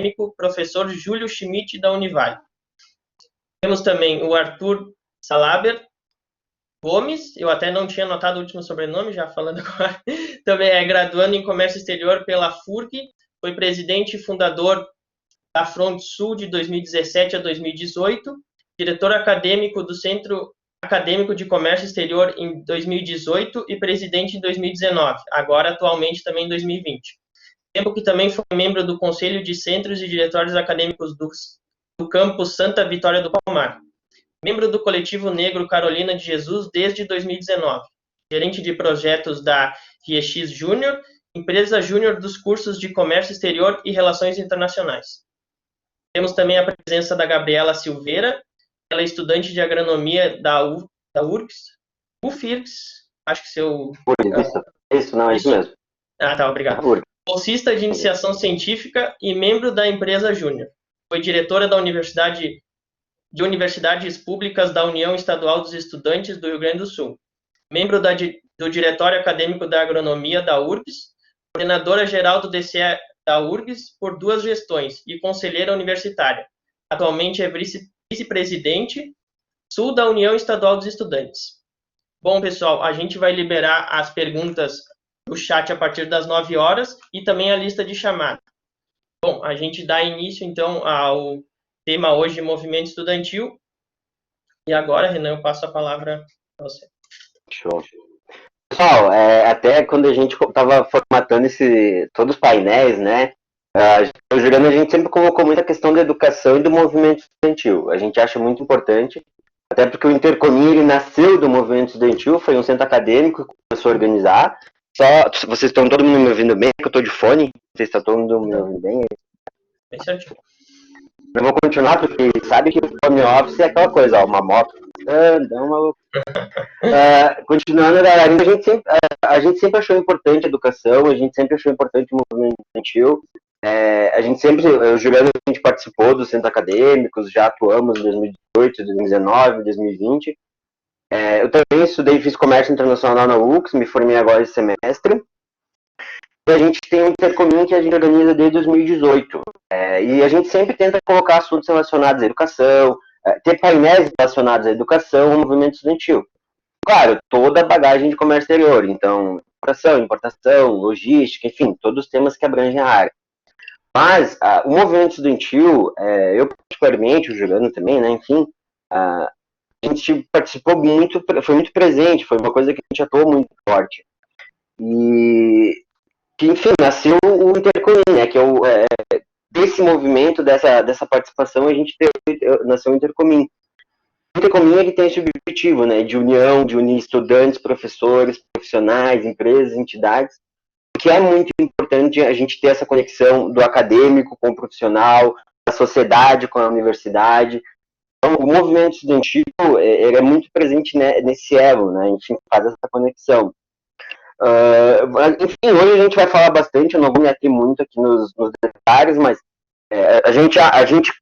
acadêmico, professor Júlio Schmidt, da Univale. Temos também o Arthur Salaber Gomes, eu até não tinha notado o último sobrenome, já falando agora, também é graduando em Comércio Exterior pela FURC, foi presidente e fundador da Front Sul de 2017 a 2018, diretor acadêmico do Centro Acadêmico de Comércio Exterior em 2018 e presidente em 2019, agora atualmente também em 2020. Tempo que também foi membro do Conselho de Centros e Diretórios Acadêmicos do campus Santa Vitória do Palmar. Membro do Coletivo Negro Carolina de Jesus desde 2019. Gerente de projetos da RIEX Júnior, empresa júnior dos cursos de Comércio Exterior e Relações Internacionais. Temos também a presença da Gabriela Silveira, ela é estudante de agronomia da UFIRGS, acho que seu... Isso, não, é isso mesmo. Ah, tá, obrigado. Bolsista de iniciação científica e membro da empresa Júnior. Foi diretora da Universidades Públicas da União Estadual dos Estudantes do Rio Grande do Sul. Membro do Diretório Acadêmico da Agronomia da URGS, coordenadora geral do DCE da URGS por 2 gestões e conselheira universitária. Atualmente é vice-presidente sul da União Estadual dos Estudantes. Bom, pessoal, a gente vai liberar as perguntas do chat a partir das 9 horas e também a lista de chamada. Bom, a gente dá início, então, ao tema hoje, movimento estudantil. E agora, Renan, eu passo a palavra para você. Show. Pessoal, até quando a gente estava formatando todos os painéis, né, o Juliano, a gente sempre colocou muita questão da educação e do movimento estudantil. A gente acha muito importante, até porque o Intercomim, ele nasceu do movimento estudantil, foi um centro acadêmico que começou a organizar. Vocês estão todo mundo me ouvindo bem? Que eu estou de fone? Vocês estão todo mundo me ouvindo bem? Bem certinho. Eu vou continuar, porque sabe que o home office é aquela coisa, ó, uma moto continuando, galera, a gente sempre achou importante a educação, a gente sempre achou importante o movimento estudantil. A gente sempre, eu e o Juliano, a gente participou dos centros acadêmicos, já atuamos em 2018, 2019, 2020. Eu também estudei e fiz comércio internacional na UX, me formei agora esse semestre. E a gente tem um Intercomim que a gente organiza desde 2018. E a gente sempre tenta colocar assuntos relacionados à educação, ter painéis relacionados à educação e ao movimento estudantil. Claro, toda a bagagem de comércio exterior, então, importação, logística, enfim, todos os temas que abrangem a área. Mas o movimento estudantil, eu particularmente, o Juliano também, né, enfim, a gente participou muito, foi muito presente, foi uma coisa que a gente atuou muito forte. E, enfim, nasceu o Intercomim, né, que desse movimento, dessa participação, a gente nasceu o Intercomim. O Intercomim, ele tem esse objetivo, né, de união, de unir estudantes, professores, profissionais, empresas, entidades, que é muito importante a gente ter essa conexão do acadêmico com o profissional, da sociedade com a universidade. Então, o movimento estudantil, ele é muito presente, né, nesse elo, né, enfim, faz essa conexão. Enfim, hoje a gente vai falar bastante, eu não vou me ater muito aqui nos detalhes, mas a gente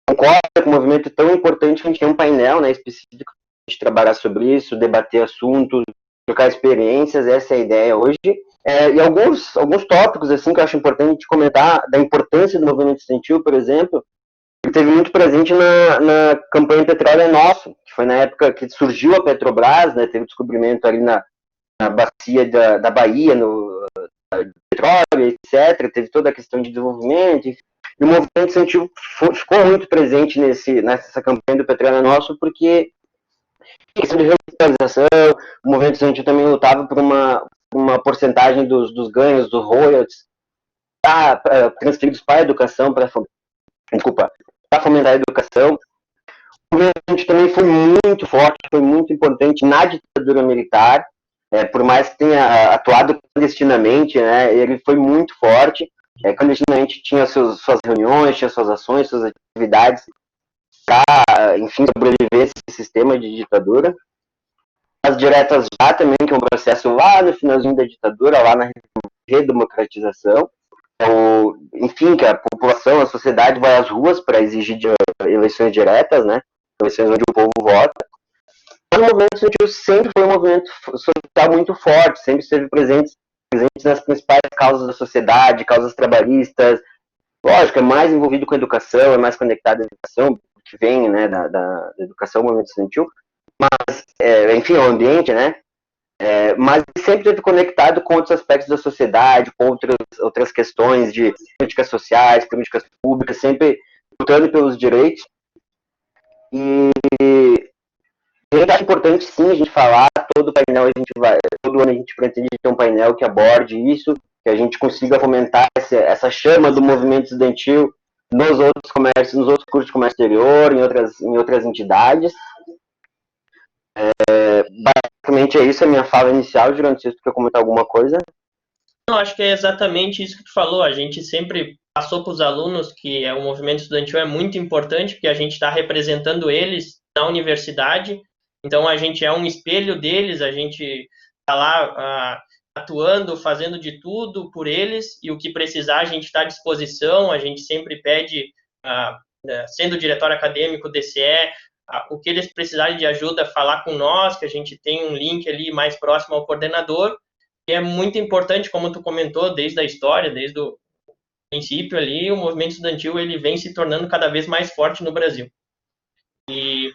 concorda com o movimento tão importante que a gente tem um painel, né, específico para a gente trabalhar sobre isso, debater assuntos, trocar experiências, essa é a ideia hoje. E alguns tópicos assim, que eu acho importante comentar, da importância do movimento estudantil, por exemplo, que teve muito presente na campanha Petróleo é Nosso, que foi na época que surgiu a Petrobras, né, teve o descobrimento ali na bacia da Bahia, no petróleo, etc. Teve toda a questão de desenvolvimento, enfim. E o movimento estudantil ficou muito presente nessa campanha do Petróleo é Nosso, porque questão de regularização, o movimento estudantil também lutava por uma porcentagem dos ganhos, dos royalties, transferidos para a educação, para fomentar a educação. O movimento estudantil também foi muito forte, foi muito importante na ditadura militar, por mais que tenha atuado clandestinamente, né, ele foi muito forte. Clandestinamente tinha suas reuniões, tinha suas ações, suas atividades para, enfim, sobreviver a esse sistema de ditadura. As diretas já também, que é um processo lá no finalzinho da ditadura, lá na redemocratização. Enfim, que a população, a sociedade vai às ruas para exigir eleições diretas, né? Eleições onde o povo vota. Mas o movimento estudantil sempre foi um movimento social muito forte, sempre esteve presente nas principais causas da sociedade, causas trabalhistas, lógico, é mais envolvido com a educação, é mais conectado à educação, que vem, né, da educação, movimento estudantil, mas, enfim, o ambiente, né, mas sempre esteve conectado com outros aspectos da sociedade, com outras questões de políticas sociais, políticas públicas, sempre lutando pelos direitos. E eu acho importante, sim, a gente falar, todo ano a gente pretende ter um painel que aborde isso, que a gente consiga fomentar essa chama do movimento estudantil nos outros comércios, nos outros cursos de comércio exterior, em outras entidades. Basicamente é isso a minha fala inicial, Jurandir, se você quer comentar alguma coisa. Não, acho que é exatamente isso que tu falou. A gente sempre passou para os alunos que o movimento estudantil é muito importante, porque a gente está representando eles na universidade. Então, a gente é um espelho deles, a gente está lá atuando, fazendo de tudo por eles, e o que precisar a gente está à disposição. A gente sempre pede, sendo diretório acadêmico, DCE, o que eles precisarem de ajuda, falar com nós, que a gente tem um link ali mais próximo ao coordenador. E é muito importante, como tu comentou, desde a história, desde o princípio ali, o movimento estudantil ele vem se tornando cada vez mais forte no Brasil. E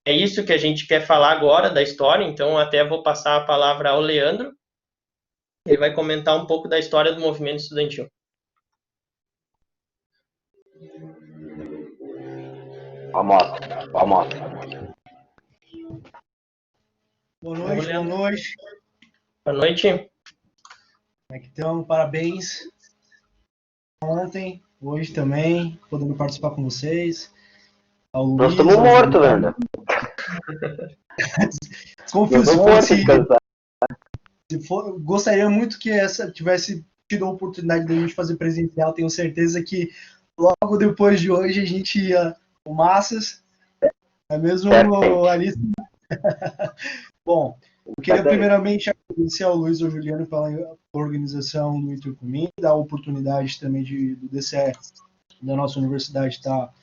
é isso que a gente quer falar agora da história, então até vou passar a palavra ao Leandro. Ele vai comentar um pouco da história do movimento estudantil. Vamos. Boa noite. Boa noite. Como é que estão? Parabéns. Ontem, hoje também, podendo participar com vocês. Ao Luiz, nós estamos mortos, velho. Desconfio gostaria muito que essa tivesse tido a oportunidade de a gente fazer presencial. Tenho certeza que logo depois de hoje a gente ia com massas. É mesmo, Alice? Bom, eu queria primeiramente agradecer ao Luiz e ao Juliano pela organização do Intercomim, da oportunidade também do DCE da nossa universidade estar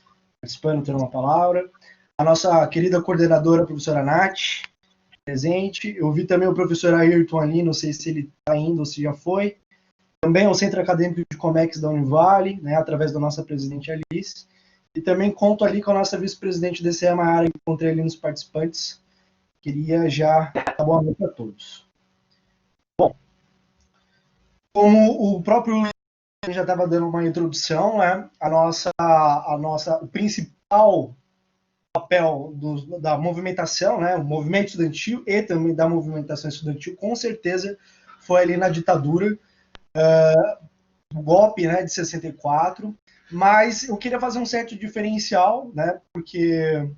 participando, tendo uma palavra. A nossa querida coordenadora, a professora Nath, presente. Eu vi também o professor Ayrton ali, não sei se ele está indo ou se já foi. Também o Centro Acadêmico de Comex da Univale, né, através da nossa presidente Alice. E também conto ali com a nossa vice-presidente DCE, Mayara, que encontrei ali nos participantes. Queria já dar boa noite a todos. Bom, como o próprio já estava dando uma introdução, né, o principal papel da movimentação, né, o movimento estudantil e também da movimentação estudantil, com certeza, foi ali na ditadura, o golpe, né, de 64, mas eu queria fazer um certo diferencial, né, porque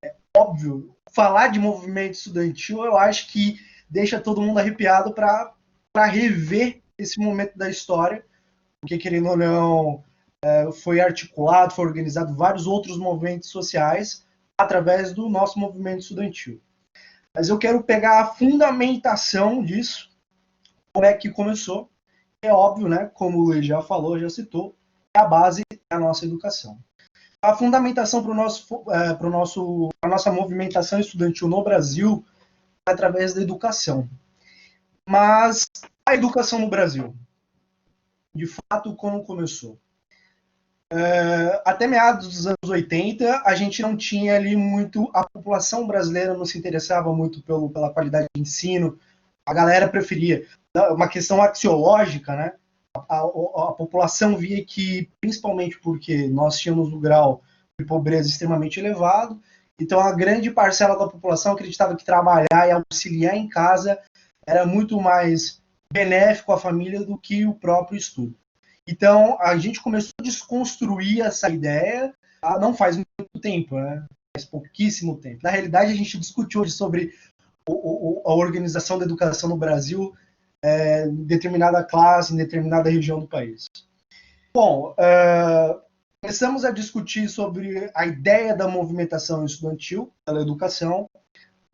é óbvio, falar de movimento estudantil, eu acho que deixa todo mundo arrepiado para rever esse momento da história, porque, querendo ou não, foi articulado, foi organizado vários outros movimentos sociais através do nosso movimento estudantil. Mas eu quero pegar a fundamentação disso, como é que começou. É óbvio, né, como o Luiz já falou, já citou, é a base da nossa educação. A fundamentação para a nossa movimentação estudantil no Brasil é através da educação. Mas a educação no Brasil, de fato, como começou? Até meados dos anos 80, a gente não tinha ali muito, a população brasileira não se interessava muito pela qualidade de ensino, a galera preferia, uma questão axiológica, né? A população via que, principalmente porque nós tínhamos um grau de pobreza extremamente elevado, então a grande parcela da população acreditava que trabalhar e auxiliar em casa era muito mais benéfico à família do que o próprio estudo. Então a gente começou a desconstruir essa ideia, não faz muito tempo, né? Faz pouquíssimo tempo. Na realidade, a gente discutiu hoje sobre a organização da educação no Brasil, em determinada classe, em determinada região do país. Bom, começamos a discutir sobre a ideia da movimentação estudantil pela educação,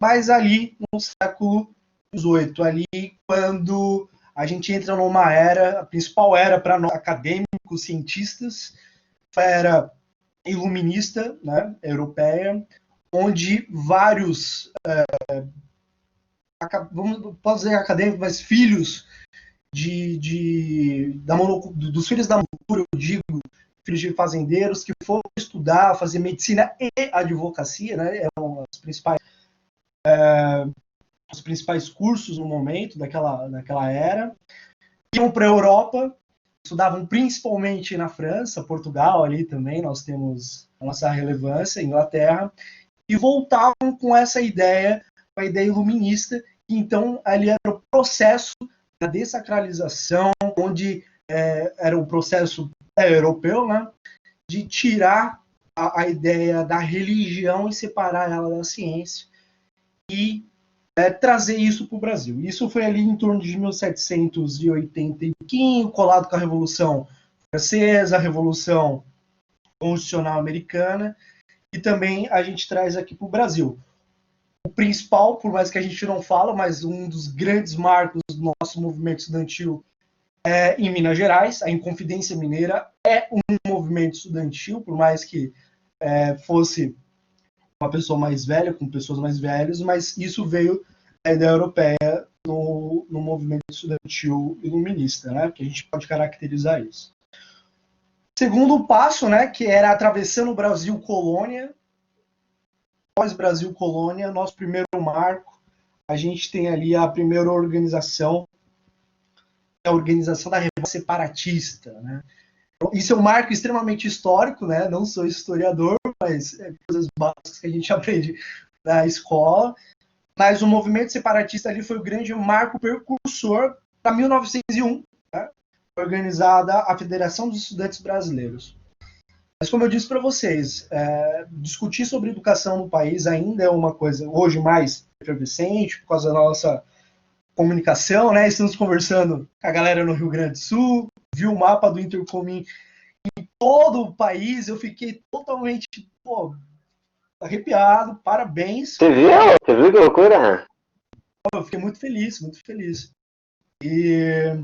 mas ali no século XVIII, ali quando a gente entra numa era, a principal era para nós acadêmicos, cientistas, a era iluminista, né, europeia, onde vários, posso dizer acadêmicos, mas filhos dos filhos da eu digo, filhos de fazendeiros que foram estudar, fazer medicina e advocacia, né? Eram os principais cursos no momento daquela era. Iam para a Europa, estudavam principalmente na França, Portugal ali também, nós temos a nossa relevância, Inglaterra, e voltavam com essa ideia, a ideia iluminista, que então ali era o processo da dessacralização, onde era o processo europeu, né, de tirar a ideia da religião e separar ela da ciência e trazer isso para o Brasil. Isso foi ali em torno de 1780, colado com a Revolução Francesa, a Revolução Constitucional Americana, e também a gente traz aqui para o Brasil. O principal, por mais que a gente não fala, mas um dos grandes marcos do nosso movimento estudantil é em Minas Gerais. A Inconfidência Mineira é um movimento estudantil, por mais que fosse uma pessoa mais velha, com pessoas mais velhas, mas isso veio da ideia europeia no movimento estudantil iluminista, né? Que a gente pode caracterizar isso. Segundo passo, né, que era atravessando o Brasil colônia, pós-Brasil colônia, nosso primeiro marco, a gente tem ali a primeira organização, a organização da Revolta Separatista, né? Isso é um marco extremamente histórico, né? Não sou historiador, mas é coisas básicas que a gente aprende na escola. Mas o movimento separatista ali foi o grande marco precursor para 1901, né? Organizada a Federação dos Estudantes Brasileiros. Mas como eu disse para vocês, discutir sobre educação no país ainda é uma coisa hoje mais efervescente por causa da nossa comunicação, né? Estamos conversando com a galera no Rio Grande do Sul, viu o mapa do Intercomin em todo o país, eu fiquei totalmente arrepiado, parabéns. Você viu? Você viu que loucura? Eu fiquei muito feliz, muito feliz. E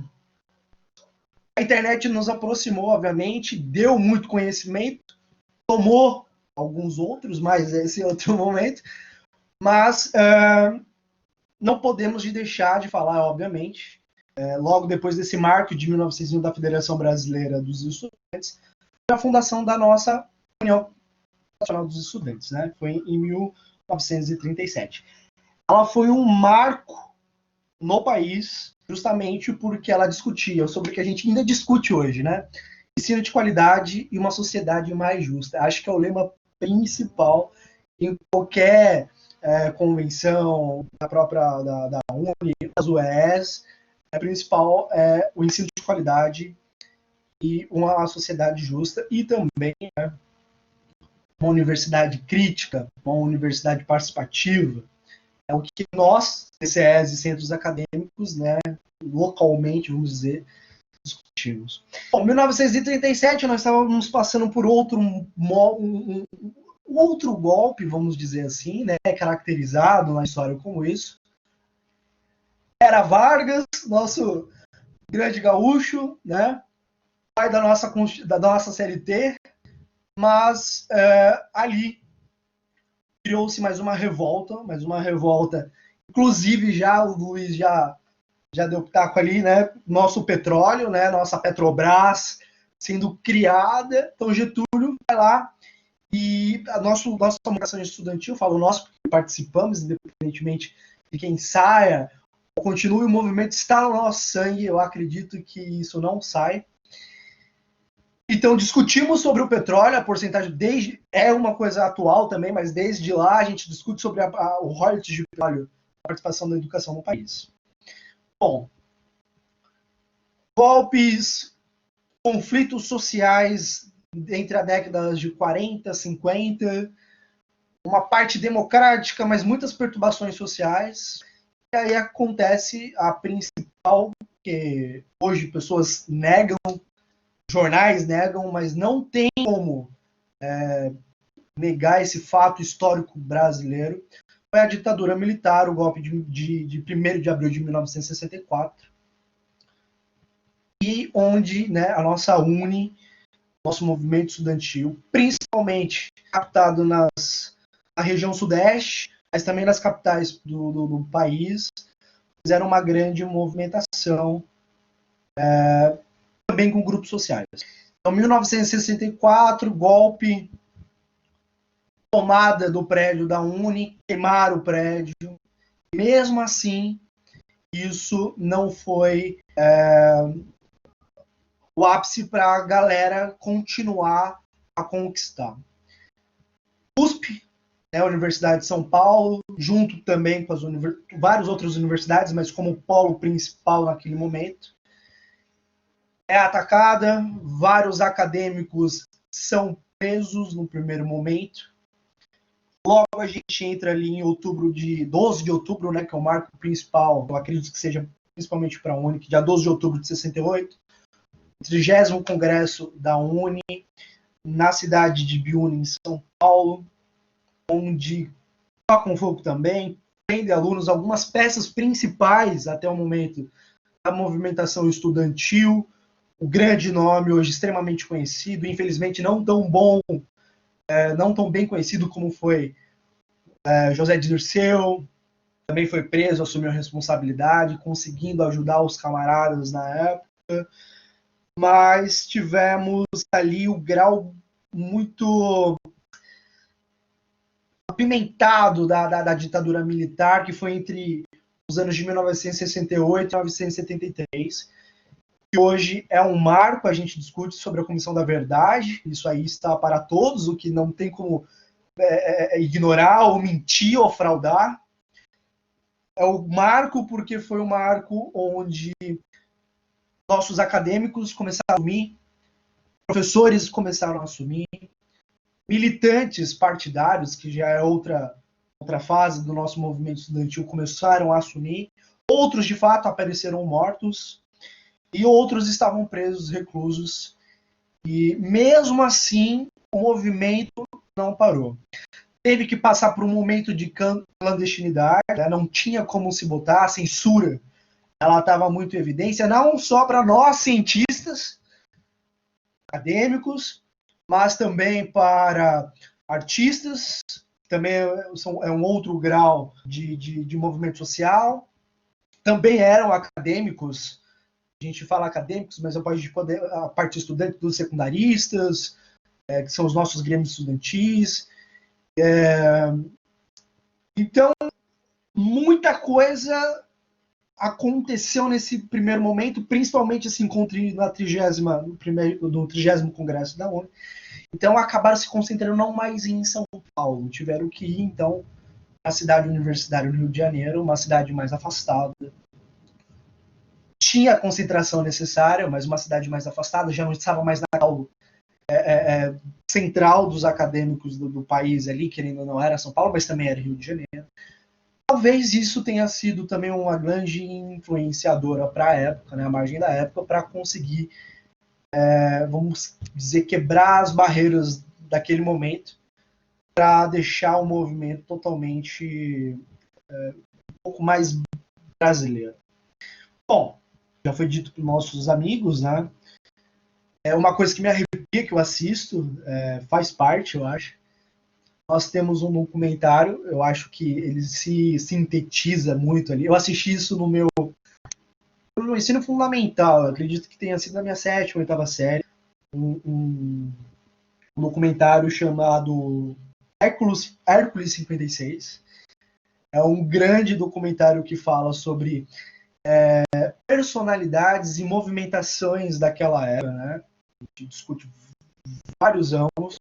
a internet nos aproximou, obviamente, deu muito conhecimento, tomou alguns outros, mas esse é outro momento. Mas não podemos deixar de falar, obviamente, logo depois desse marco de 1901 da Federação Brasileira dos Estudantes, a fundação da nossa União Nacional dos Estudantes, né? Foi em 1937. Ela foi um marco no país, justamente porque ela discutia sobre o que a gente ainda discute hoje, né? Ensino de qualidade e uma sociedade mais justa. Acho que é o lema principal em qualquer convenção da própria da UNE, das UES. A principal é o ensino de qualidade e uma sociedade justa, e também uma universidade crítica, uma universidade participativa. É o que nós, TCEs e centros acadêmicos, né, localmente, vamos dizer, discutimos. Bom, em 1937 nós estávamos passando por outro golpe, vamos dizer assim, né, caracterizado na história como isso. Era Vargas, nosso grande gaúcho, né, pai da nossa CLT, mas ali criou-se mais uma revolta, inclusive já o Luiz já deu pitaco ali, né? Nosso petróleo, né? Nossa Petrobras sendo criada. Então Getúlio vai lá e a nossa comunicação estudantil, falo nós porque participamos, independentemente de quem saia ou continue, o movimento está no nosso sangue. Eu acredito que isso não sai. Então, discutimos sobre o petróleo, a porcentagem é uma coisa atual também, mas desde lá a gente discute sobre o royalties de petróleo, a participação da educação no país. Bom, golpes, conflitos sociais entre as décadas de 40, 50, uma parte democrática, mas muitas perturbações sociais. E aí acontece a principal, que hoje pessoas negam, jornais negam, mas não tem como negar esse fato histórico brasileiro, foi a ditadura militar, o golpe de 1º de abril de 1964, e onde, né, a nossa UNE, nosso movimento estudantil, principalmente captado na região sudeste, mas também nas capitais do país, fizeram uma grande movimentação, também com grupos sociais. Então, 1964, golpe, tomada do prédio da Uni, queimar o prédio. Mesmo assim, isso não foi o ápice para a galera continuar a conquistar. USP, a Universidade de São Paulo, junto também com várias outras universidades, mas como polo principal naquele momento, é atacada, vários acadêmicos são presos no primeiro momento. Logo a gente entra ali em 12 de outubro, né, que é o marco principal, eu acredito que seja principalmente para a Uni, dia 12 de outubro de 68, o 30º Congresso da Uni, na cidade de Biúna, em São Paulo, onde tocam fogo também, prende alunos, algumas peças principais até o momento da movimentação estudantil, o grande nome hoje extremamente conhecido, infelizmente não tão bom, não tão bem conhecido como foi José Dirceu, também foi preso, assumiu a responsabilidade, conseguindo ajudar os camaradas na época, mas tivemos ali o grau muito apimentado da ditadura militar, que foi entre os anos de 1968 e 1973, que hoje é um marco, a gente discute sobre a Comissão da Verdade, isso aí está para todos, o que não tem como ignorar ou mentir ou fraudar. É o marco porque foi um marco onde nossos acadêmicos começaram a assumir, professores começaram a assumir, militantes partidários, que já é outra fase do nosso movimento estudantil, começaram a assumir, outros de fato apareceram mortos e outros estavam presos, reclusos, e mesmo assim o movimento não parou. Teve que passar por um momento de clandestinidade, né? Não tinha como se botar, a censura ela estava muito em evidência, não só para nós cientistas, acadêmicos, mas também para artistas, também é um outro grau de movimento social, também eram acadêmicos, a gente fala acadêmicos, mas a parte estudante dos secundaristas, que são os nossos grêmios estudantis. Então, muita coisa aconteceu nesse primeiro momento, principalmente esse encontro no 30º Congresso da ONU. Então, acabaram se concentrando não mais em São Paulo, tiveram que ir, então, à cidade universitária do Rio de Janeiro, uma cidade mais afastada. Tinha a concentração necessária, mas uma cidade mais afastada, já não estava mais na central dos acadêmicos do país ali, que ainda não era São Paulo, mas também era Rio de Janeiro. Talvez isso tenha sido também uma grande influenciadora para a época, né, a margem da época, para conseguir, vamos dizer, quebrar as barreiras daquele momento, para deixar o movimento totalmente um pouco mais brasileiro. Bom, já foi dito para os nossos amigos, né? É uma coisa que me arrepia, que eu assisto, faz parte, eu acho. Nós temos um documentário, eu acho que ele se sintetiza muito ali. Eu assisti isso no ensino fundamental, eu acredito que tenha sido na minha 7ª, 8ª série, um documentário chamado Hércules 56. É um grande documentário que fala sobre personalidades e movimentações daquela época, né? A gente discute vários ângulos,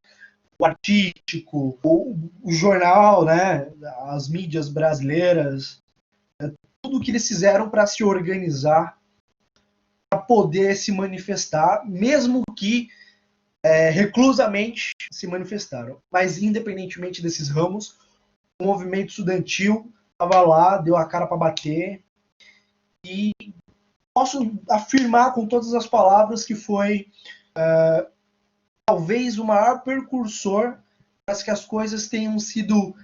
o artístico, o jornal, né? As mídias brasileiras, tudo que eles fizeram para se organizar, para poder se manifestar, mesmo que reclusamente se manifestaram. Mas independentemente desses ramos, o movimento estudantil estava lá, deu a cara para bater, e posso afirmar com todas as palavras que foi talvez o maior precursor para que as coisas tenham sido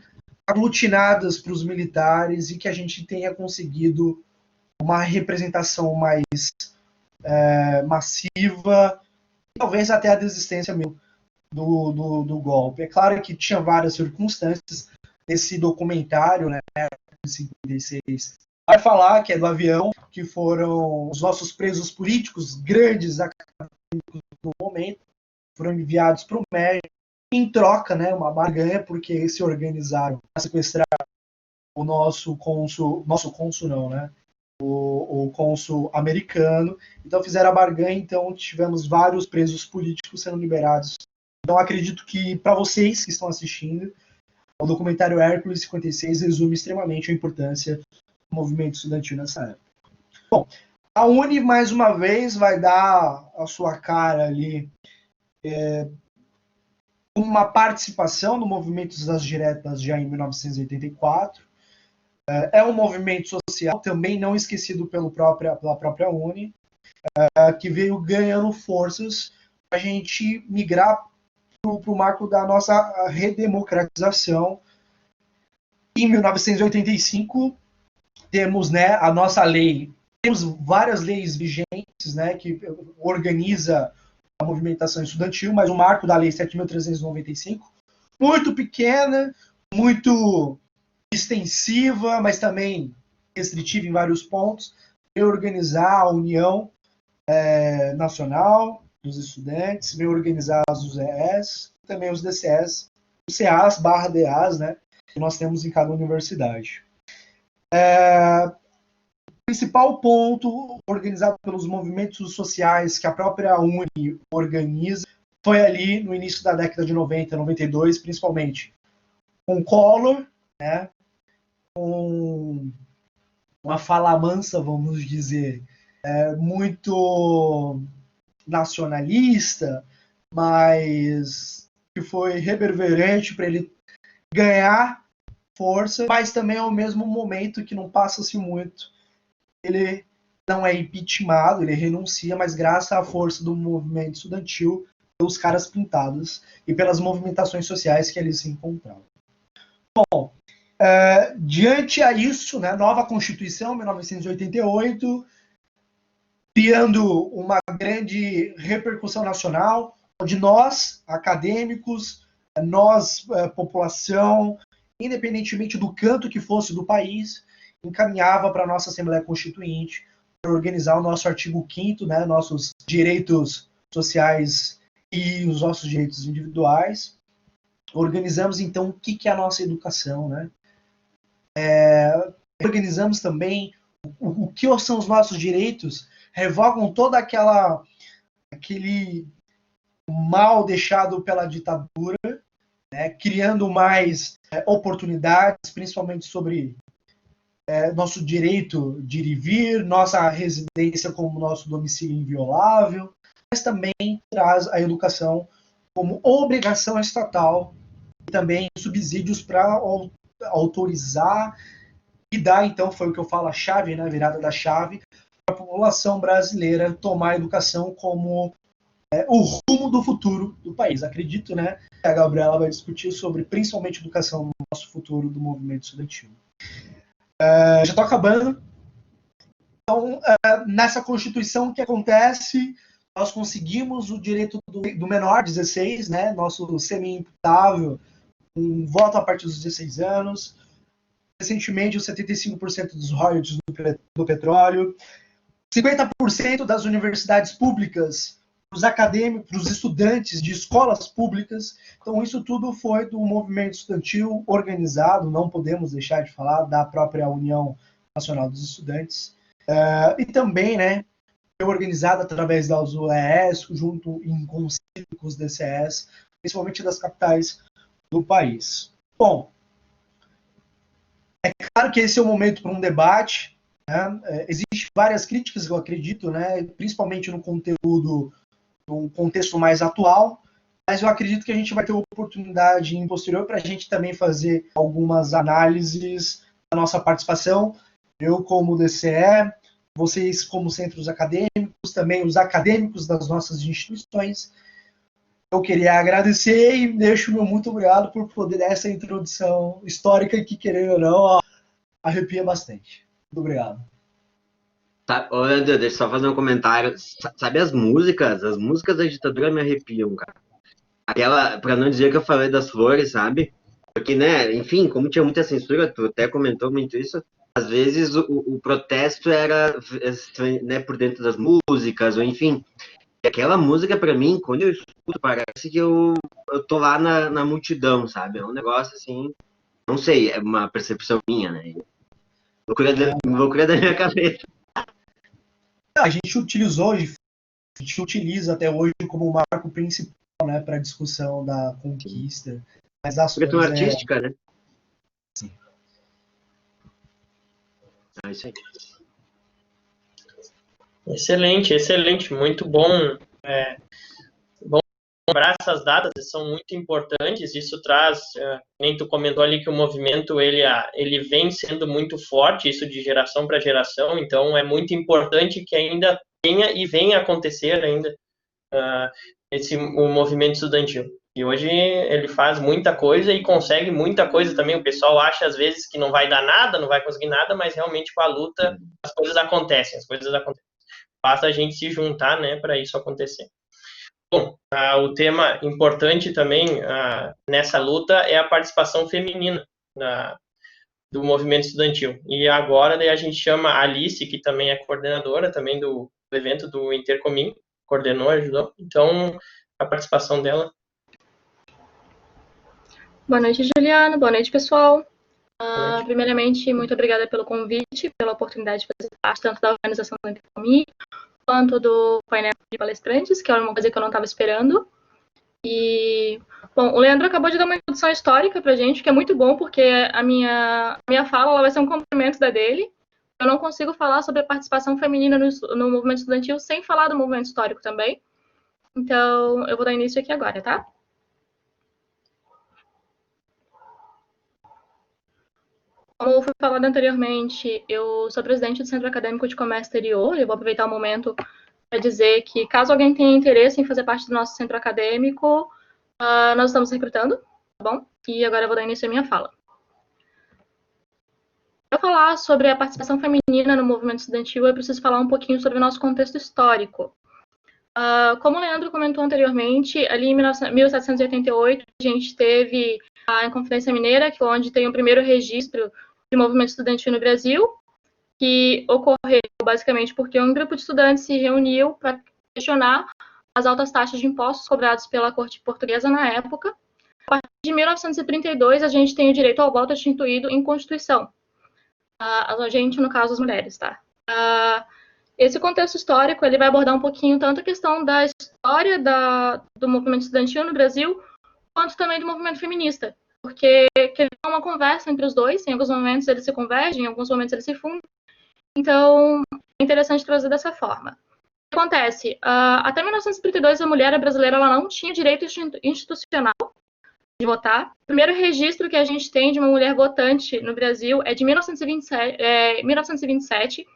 aglutinadas para os militares e que a gente tenha conseguido uma representação mais massiva, talvez até a desistência mesmo do golpe. É claro que tinha várias circunstâncias. Esse documentário, né, 56, vai falar que é do avião, que foram os nossos presos políticos, grandes acadêmicos no momento, foram enviados para o México em troca, né, uma barganha, porque se organizaram para sequestrar o nosso cônsul não, né, o cônsul americano. Então fizeram a barganha, então tivemos vários presos políticos sendo liberados. Então acredito que para vocês que estão assistindo, o documentário Hércules 56 resume extremamente a importância do movimento estudantil nessa época. Bom, a Uni, mais uma vez, vai dar a sua cara ali uma participação no movimento das diretas já em 1984. É um movimento social, também não esquecido pela própria Uni, que veio ganhando forças para a gente migrar para o marco da nossa redemocratização. Em 1985, temos, né, a nossa lei. Temos várias leis vigentes, né, que organiza a movimentação estudantil, mas o marco da Lei 7.395, muito pequena, muito extensiva, mas também restritiva em vários pontos, veio organizar a União Nacional dos Estudantes, veio organizar os UES, também os DCS, os CAs/DAs, né, que nós temos em cada universidade. O principal ponto organizado pelos movimentos sociais que a própria Uni organiza foi ali no início da década de 90, 92, principalmente com Collor, né, com uma fala mansa, vamos dizer, muito nacionalista, mas que foi reverberante para ele ganhar força, mas também ao mesmo momento que não passa-se muito, ele não é impeachmentado, ele renuncia, mas graças à força do movimento estudantil, pelos caras pintados e pelas movimentações sociais que ali se encontravam. Bom, diante a isso, né, nova Constituição, 1988, criando uma grande repercussão nacional, onde nós, acadêmicos, nós, população, independentemente do canto que fosse do país, encaminhava para a nossa Assembleia Constituinte para organizar o nosso artigo 5º, né, nossos direitos sociais e os nossos direitos individuais. Organizamos, então, o que é a nossa educação, né? Organizamos também o que são os nossos direitos, revogam todo aquele mal deixado pela ditadura, né, criando mais oportunidades, principalmente sobre nosso direito de ir e vir, nossa residência como nosso domicílio inviolável, mas também traz a educação como obrigação estatal e também subsídios para autorizar e dar, então, foi o que eu falo, a chave, né, a virada da chave, para a população brasileira tomar a educação como o rumo do futuro do país. Acredito, né, que a Gabriela vai discutir sobre, principalmente, educação no nosso futuro do movimento estudantil. Já estou acabando. Então, nessa Constituição, o que acontece? Nós conseguimos o direito do menor, 16, né, nosso semi-imputável, um voto a partir dos 16 anos. Recentemente, os 75% dos royalties do petróleo. 50% das universidades públicas, os acadêmicos, os estudantes de escolas públicas. Então, isso tudo foi do movimento estudantil organizado, não podemos deixar de falar da própria União Nacional dos Estudantes. E também, né, foi organizado através das UES, junto em conselho com os DCS, principalmente das capitais do país. Bom, é claro que esse é o momento para um debate, né? Existem várias críticas, eu acredito, né, principalmente no conteúdo, num contexto mais atual, mas eu acredito que a gente vai ter oportunidade em posterior para a gente também fazer algumas análises da nossa participação, eu como DCE, vocês como centros acadêmicos, também os acadêmicos das nossas instituições. Eu queria agradecer e deixo meu muito obrigado por poder dar essa introdução histórica que, querendo ou não, arrepia bastante. Muito obrigado. Ô, André, deixa eu só fazer um comentário. Sabe as músicas? As músicas da ditadura me arrepiam, cara. Aquela, pra não dizer que eu falei das flores, sabe? Porque, né, enfim, como tinha muita censura, tu até comentou muito isso, às vezes o protesto era, né, por dentro das músicas, ou enfim. E aquela música, pra mim, quando eu escuto, parece que eu tô lá na multidão, sabe? É um negócio assim, não sei, é uma percepção minha, né? Loucura da minha cabeça. A gente utilizou, a gente utiliza até hoje como um marco principal, né, para a discussão da conquista, as Questão ações. artística, né? É isso aí. Excelente, excelente, muito bom. Bom lembrar essas datas, são muito importantes. Isso traz, nem tu comentou ali que o movimento ele vem sendo muito forte, isso de geração para geração. Então é muito importante que ainda tenha e venha acontecer ainda o movimento estudantil. E hoje ele faz muita coisa e consegue muita coisa também. O pessoal acha às vezes que não vai dar nada, não vai conseguir nada, mas realmente com a luta as coisas acontecem, Basta a gente se juntar, né, para isso acontecer. Bom, o tema importante também nessa luta é a participação feminina do movimento estudantil. E agora daí a gente chama a Alice, que também é coordenadora também do evento do Intercomim, coordenou, ajudou. Então, a participação dela. Boa noite, Juliana. Boa noite, pessoal. Primeiramente, muito obrigada pelo convite, pela oportunidade de fazer parte tanto da organização do Intercomim, quanto do painel de palestrantes, que era uma coisa que eu não estava esperando. E, bom, o Leandro acabou de dar uma introdução histórica para a gente, que é muito bom, porque a minha fala ela vai ser um complemento da dele. Eu não consigo falar sobre a participação feminina no movimento estudantil sem falar do movimento histórico também. Então, eu vou dar início aqui agora, tá? Como foi falado anteriormente, eu sou presidente do Centro Acadêmico de Comércio Exterior. Eu vou aproveitar o momento para dizer que, caso alguém tenha interesse em fazer parte do nosso centro acadêmico, nós estamos recrutando, tá bom? E agora eu vou dar início à minha fala. Para falar sobre a participação feminina no movimento estudantil, eu preciso falar um pouquinho sobre o nosso contexto histórico. Como o Leandro comentou anteriormente, ali em 1788, a gente teve a Inconfidência Mineira, onde tem o primeiro registro de movimento estudantil no Brasil, que ocorreu basicamente porque um grupo de estudantes se reuniu para questionar as altas taxas de impostos cobrados pela corte portuguesa na época. A partir de 1932, a gente tem o direito ao voto instituído em Constituição. A gente, no caso, as mulheres, tá? Esse contexto histórico ele vai abordar um pouquinho tanto a questão da história do movimento estudantil no Brasil, quanto também do movimento feminista, porque é uma conversa entre os dois, em alguns momentos eles se convergem, em alguns momentos eles se fundem, então é interessante trazer dessa forma. O que acontece? Até 1932, a mulher brasileira ela não tinha direito institucional de votar. O primeiro registro que a gente tem de uma mulher votante no Brasil é de 1927,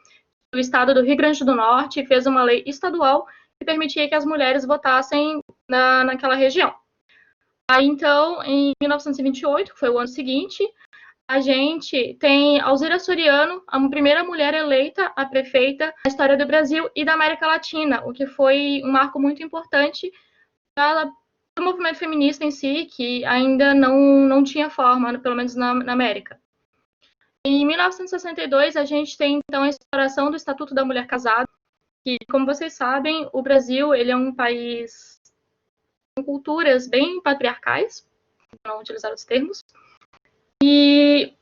o estado do Rio Grande do Norte fez uma lei estadual que permitia que as mulheres votassem naquela região. Aí, então, em 1928, que foi o ano seguinte, a gente tem Alzira Soriano, a primeira mulher eleita a prefeita na história do Brasil e da América Latina, o que foi um marco muito importante do movimento feminista em si, que ainda não tinha forma, pelo menos na América. Em 1962, a gente tem, então, a instauração do Estatuto da Mulher Casada, que, como vocês sabem, o Brasil ele é um país com culturas bem patriarcais, para não utilizar os termos. E,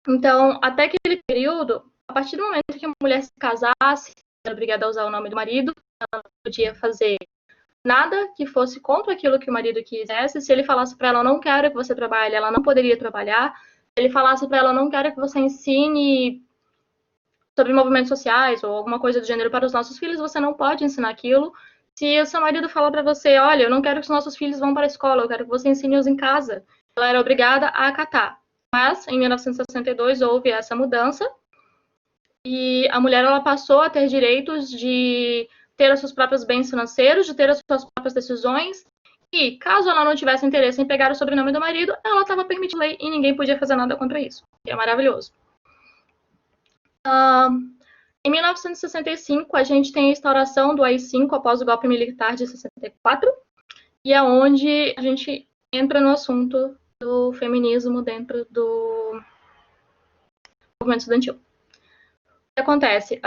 então, até aquele período, a partir do momento que a mulher se casasse, era obrigada a usar o nome do marido, ela não podia fazer nada que fosse contra aquilo que o marido quisesse. Se ele falasse para ela, não quero que você trabalhe, ela não poderia trabalhar. Se ele falasse para ela, não quero que você ensine sobre movimentos sociais ou alguma coisa do gênero para os nossos filhos, você não pode ensinar aquilo. Se o seu marido fala para você, olha, eu não quero que os nossos filhos vão para a escola, eu quero que você ensine-os em casa, ela era obrigada a acatar. Mas, em 1962, houve essa mudança e a mulher ela passou a ter direitos de ter os seus próprios bens financeiros, de ter as suas próprias decisões, e caso ela não tivesse interesse em pegar o sobrenome do marido, ela estava permitida lei e ninguém podia fazer nada contra isso. E é maravilhoso. Em 1965, a gente tem a instauração do AI-5 após o golpe militar de 64, e é onde a gente entra no assunto do feminismo dentro do movimento estudantil. O que acontece?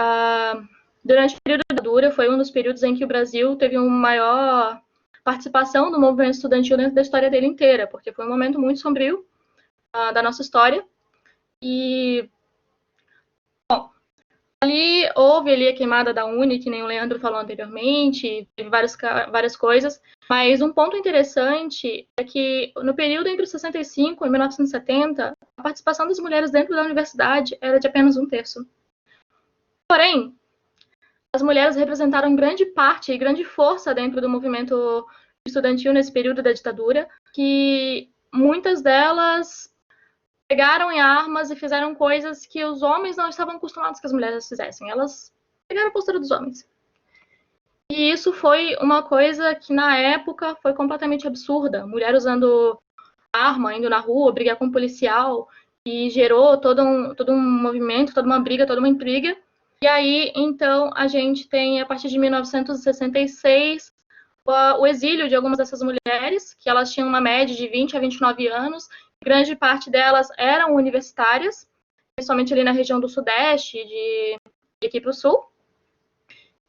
Durante o período da ditadura, foi um dos períodos em que o Brasil teve uma maior participação do movimento estudantil dentro da história dele inteira, porque foi um momento muito sombrio da nossa história. E, bom, houve ali a queimada da Uni, que nem o Leandro falou anteriormente, teve várias coisas, mas um ponto interessante é que no período entre 65 e 1970, a participação das mulheres dentro da universidade era de apenas 1/3. Porém, as mulheres representaram grande parte e grande força dentro do movimento estudantil nesse período da ditadura, que muitas delas pegaram em armas e fizeram coisas que os homens não estavam acostumados que as mulheres fizessem. Elas pegaram a postura dos homens. E isso foi uma coisa que, na época, foi completamente absurda. Mulher usando arma, indo na rua, brigar com um policial, e gerou todo um movimento, toda uma briga, toda uma intriga. E aí, então, a gente tem, a partir de 1966, o exílio de algumas dessas mulheres, que elas tinham uma média de 20 a 29 anos, grande parte delas eram universitárias, principalmente ali na região do Sudeste, de aqui para o Sul.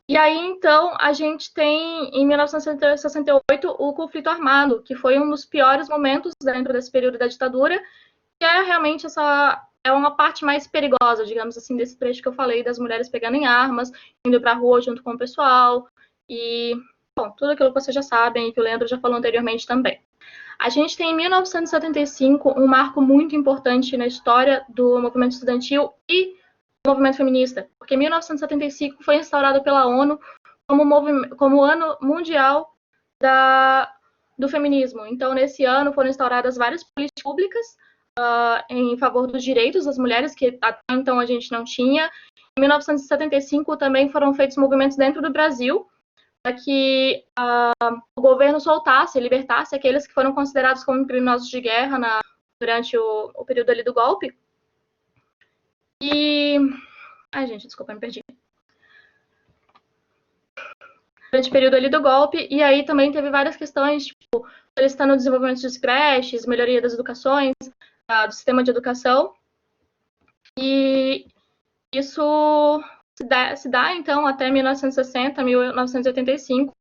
E aí, então, a gente tem, em 1968, o conflito armado, que foi um dos piores momentos dentro desse período da ditadura, que é realmente é uma parte mais perigosa, digamos assim, desse trecho que eu falei, das mulheres pegando em armas, indo para a rua junto com o pessoal, e, bom, tudo aquilo que vocês já sabem e que o Leandro já falou anteriormente também. A gente tem em 1975 um marco muito importante na história do movimento estudantil e do movimento feminista, porque 1975 foi instaurado pela ONU como Ano Mundial do Feminismo. Então, nesse ano foram instauradas várias políticas públicas em favor dos direitos das mulheres, que até então a gente não tinha. Em 1975 também foram feitos movimentos dentro do Brasil para que o governo soltasse, libertasse aqueles que foram considerados como criminosos de guerra durante o período ali do golpe. E... Ai, gente, desculpa, me perdi. Durante o período ali do golpe, e aí também teve várias questões, tipo, solicitando o desenvolvimento das creches, melhoria das educações, do sistema de educação. E isso se dá, então, até 1960, 1985,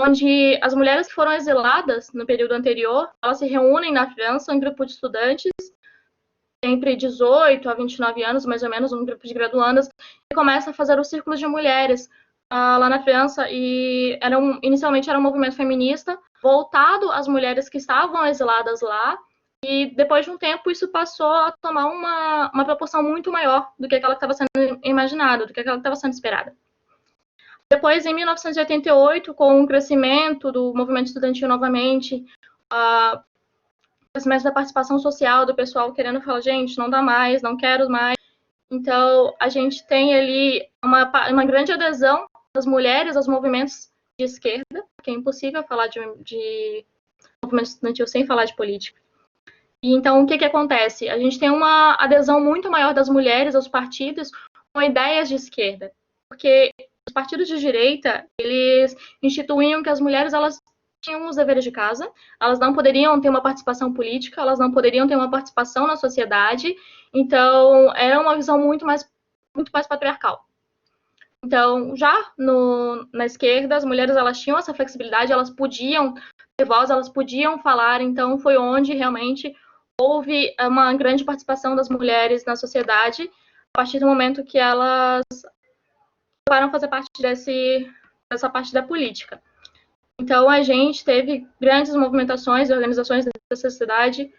onde as mulheres que foram exiladas no período anterior, elas se reúnem na França, um grupo de estudantes, entre 18 a 29 anos, mais ou menos, um grupo de graduandas, e começa a fazer os círculos de mulheres lá na França, e inicialmente era um movimento feminista, voltado às mulheres que estavam exiladas lá, e depois de um tempo isso passou a tomar uma proporção muito maior do que aquela que estava sendo imaginada, do que aquela que estava sendo esperada. Depois, em 1988, com o crescimento do movimento estudantil novamente, o crescimento da participação social do pessoal querendo falar, gente, não dá mais, não quero mais. Então, a gente tem ali uma grande adesão das mulheres aos movimentos de esquerda, porque é impossível falar de movimento estudantil sem falar de política. E então, o que acontece? A gente tem uma adesão muito maior das mulheres aos partidos com ideias de esquerda, porque os partidos de direita, eles instituíam que as mulheres, elas tinham os deveres de casa, elas não poderiam ter uma participação política, elas não poderiam ter uma participação na sociedade, então era uma visão muito mais patriarcal. Então, já na esquerda, as mulheres, elas tinham essa flexibilidade, elas podiam ter voz, elas podiam falar, então foi onde realmente houve uma grande participação das mulheres na sociedade, a partir do momento que elas passaram a fazer parte dessa parte da política. Então, a gente teve grandes movimentações e organizações da sociedade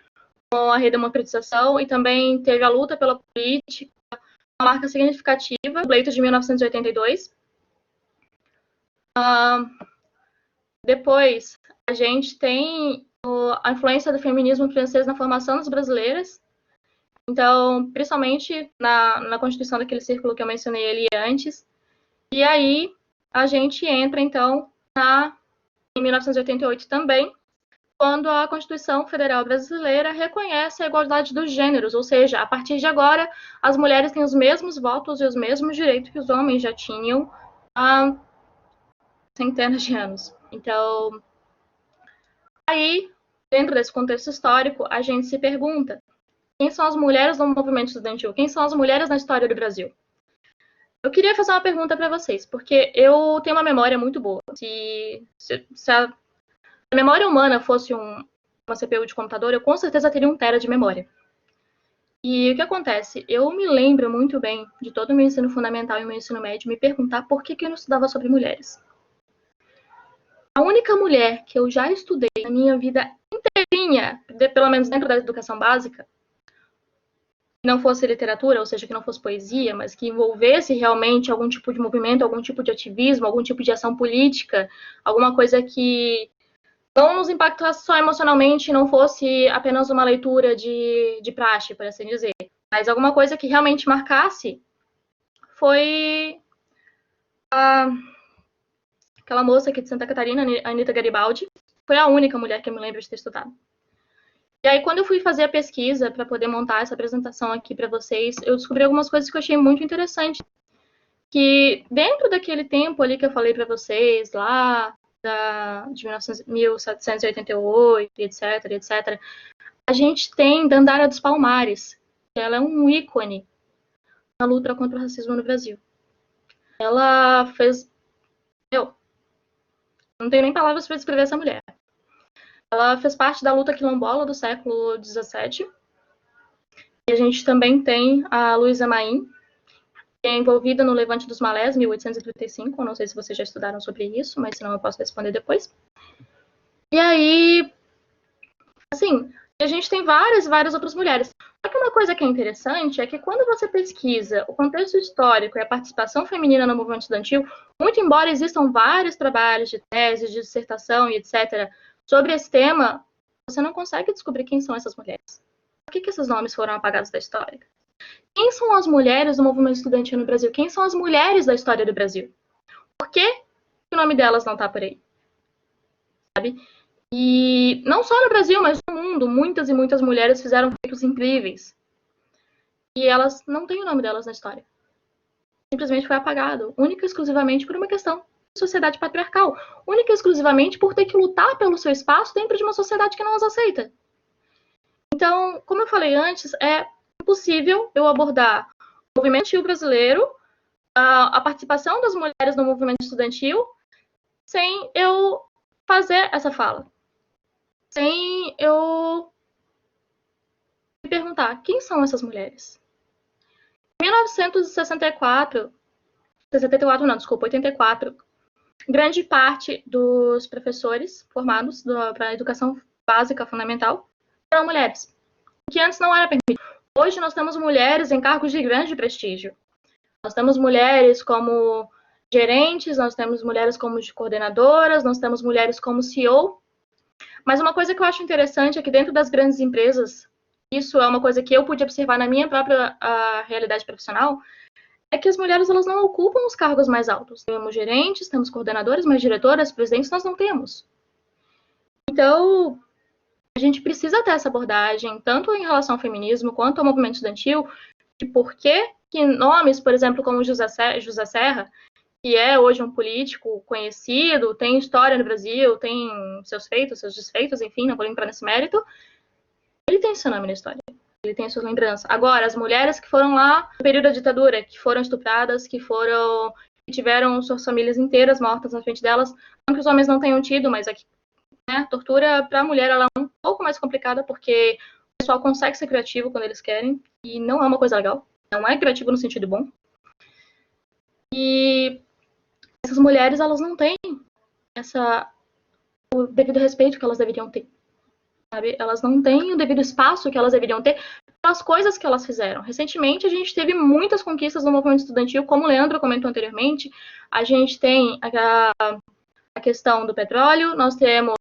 com a redemocratização e também teve a luta pela política, uma marca significativa, o pleito de 1982. Depois, a gente tem a influência do feminismo francês na formação das brasileiras. Então, principalmente na constituição daquele círculo que eu mencionei ali antes. E aí, a gente entra, então, em 1988 também, quando a Constituição Federal Brasileira reconhece a igualdade dos gêneros, ou seja, a partir de agora, as mulheres têm os mesmos votos e os mesmos direitos que os homens já tinham há centenas de anos. Então, aí, dentro desse contexto histórico, a gente se pergunta, quem são as mulheres no movimento estudantil? Quem são as mulheres na história do Brasil? Eu queria fazer uma pergunta para vocês, porque eu tenho uma memória muito boa. Se a memória humana fosse uma CPU de computador, eu com certeza teria 1 tera de memória. E o que acontece? Eu me lembro muito bem de todo o meu ensino fundamental e meu ensino médio me perguntar por que eu não estudava sobre mulheres. A única mulher que eu já estudei na minha vida inteirinha, pelo menos dentro da educação básica, que não fosse literatura, ou seja, que não fosse poesia, mas que envolvesse realmente algum tipo de movimento, algum tipo de ativismo, algum tipo de ação política, alguma coisa que não nos impactasse só emocionalmente, não fosse apenas uma leitura de praxe, por assim dizer, mas alguma coisa que realmente marcasse, foi aquela moça aqui de Santa Catarina, Anita Garibaldi. Foi a única mulher que eu me lembro de ter estudado. E aí, quando eu fui fazer a pesquisa para poder montar essa apresentação aqui para vocês, eu descobri algumas coisas que eu achei muito interessantes. Que dentro daquele tempo ali que eu falei para vocês, lá de 1788, etc, etc, a gente tem Dandara dos Palmares, que ela é um ícone na luta contra o racismo no Brasil. Ela fez... Eu não tenho nem palavras para descrever essa mulher. Ela fez parte da luta quilombola do século XVII. E a gente também tem a Luísa Maim, que é envolvida no Levante dos Malés, 1835. Eu não sei se vocês já estudaram sobre isso, mas senão eu posso responder depois. E aí, assim, a gente tem várias outras mulheres. Só que uma coisa que é interessante é que quando você pesquisa o contexto histórico e a participação feminina no movimento estudantil, muito embora existam vários trabalhos de tese, de dissertação e etc., sobre esse tema, você não consegue descobrir quem são essas mulheres. Por que esses nomes foram apagados da história? Quem são as mulheres do movimento estudantil no Brasil? Quem são as mulheres da história do Brasil? Por que o nome delas não está por aí? Sabe? E não só no Brasil, mas no mundo, muitas e muitas mulheres fizeram feitos incríveis. E elas não têm o nome delas na história. Simplesmente foi apagado, única e exclusivamente por uma questão de sociedade patriarcal. Única e exclusivamente por ter que lutar pelo seu espaço dentro de uma sociedade que não as aceita. Então, como eu falei antes, é impossível eu abordar o movimento estudantil brasileiro, a participação das mulheres no movimento estudantil, sem eu fazer essa fala. Sem eu me perguntar quem são essas mulheres. Em 1964, 84, grande parte dos professores formados para a educação básica fundamental eram mulheres, que antes não era permitido. Hoje nós temos mulheres em cargos de grande prestígio. Nós temos mulheres como gerentes, nós temos mulheres como coordenadoras, nós temos mulheres como CEO. Mas uma coisa que eu acho interessante é que dentro das grandes empresas, isso é uma coisa que eu pude observar na minha própria realidade profissional, é que as mulheres elas não ocupam os cargos mais altos. Temos gerentes, temos coordenadores, mas diretoras, presidentes nós não temos. Então, a gente precisa ter essa abordagem, tanto em relação ao feminismo quanto ao movimento estudantil, de por que nomes, por exemplo, como José Serra, que é hoje um político conhecido, tem história no Brasil, tem seus feitos, seus desfeitos, enfim, não vou entrar nesse mérito, ele tem seu nome na história, ele tem suas lembranças. Agora, as mulheres que foram lá no período da ditadura, que foram estupradas, que tiveram suas famílias inteiras mortas na frente delas, não que os homens não tenham tido, mas aqui, né, tortura para a mulher ela é um pouco mais complicada, porque o pessoal consegue ser criativo quando eles querem, e não é uma coisa legal, não é criativo no sentido bom. E essas mulheres, elas não têm o devido respeito que elas deveriam ter, sabe? Elas não têm o devido espaço que elas deveriam ter pelas coisas que elas fizeram. Recentemente, a gente teve muitas conquistas no movimento estudantil, como o Leandro comentou anteriormente. A gente tem a questão do petróleo, nós temos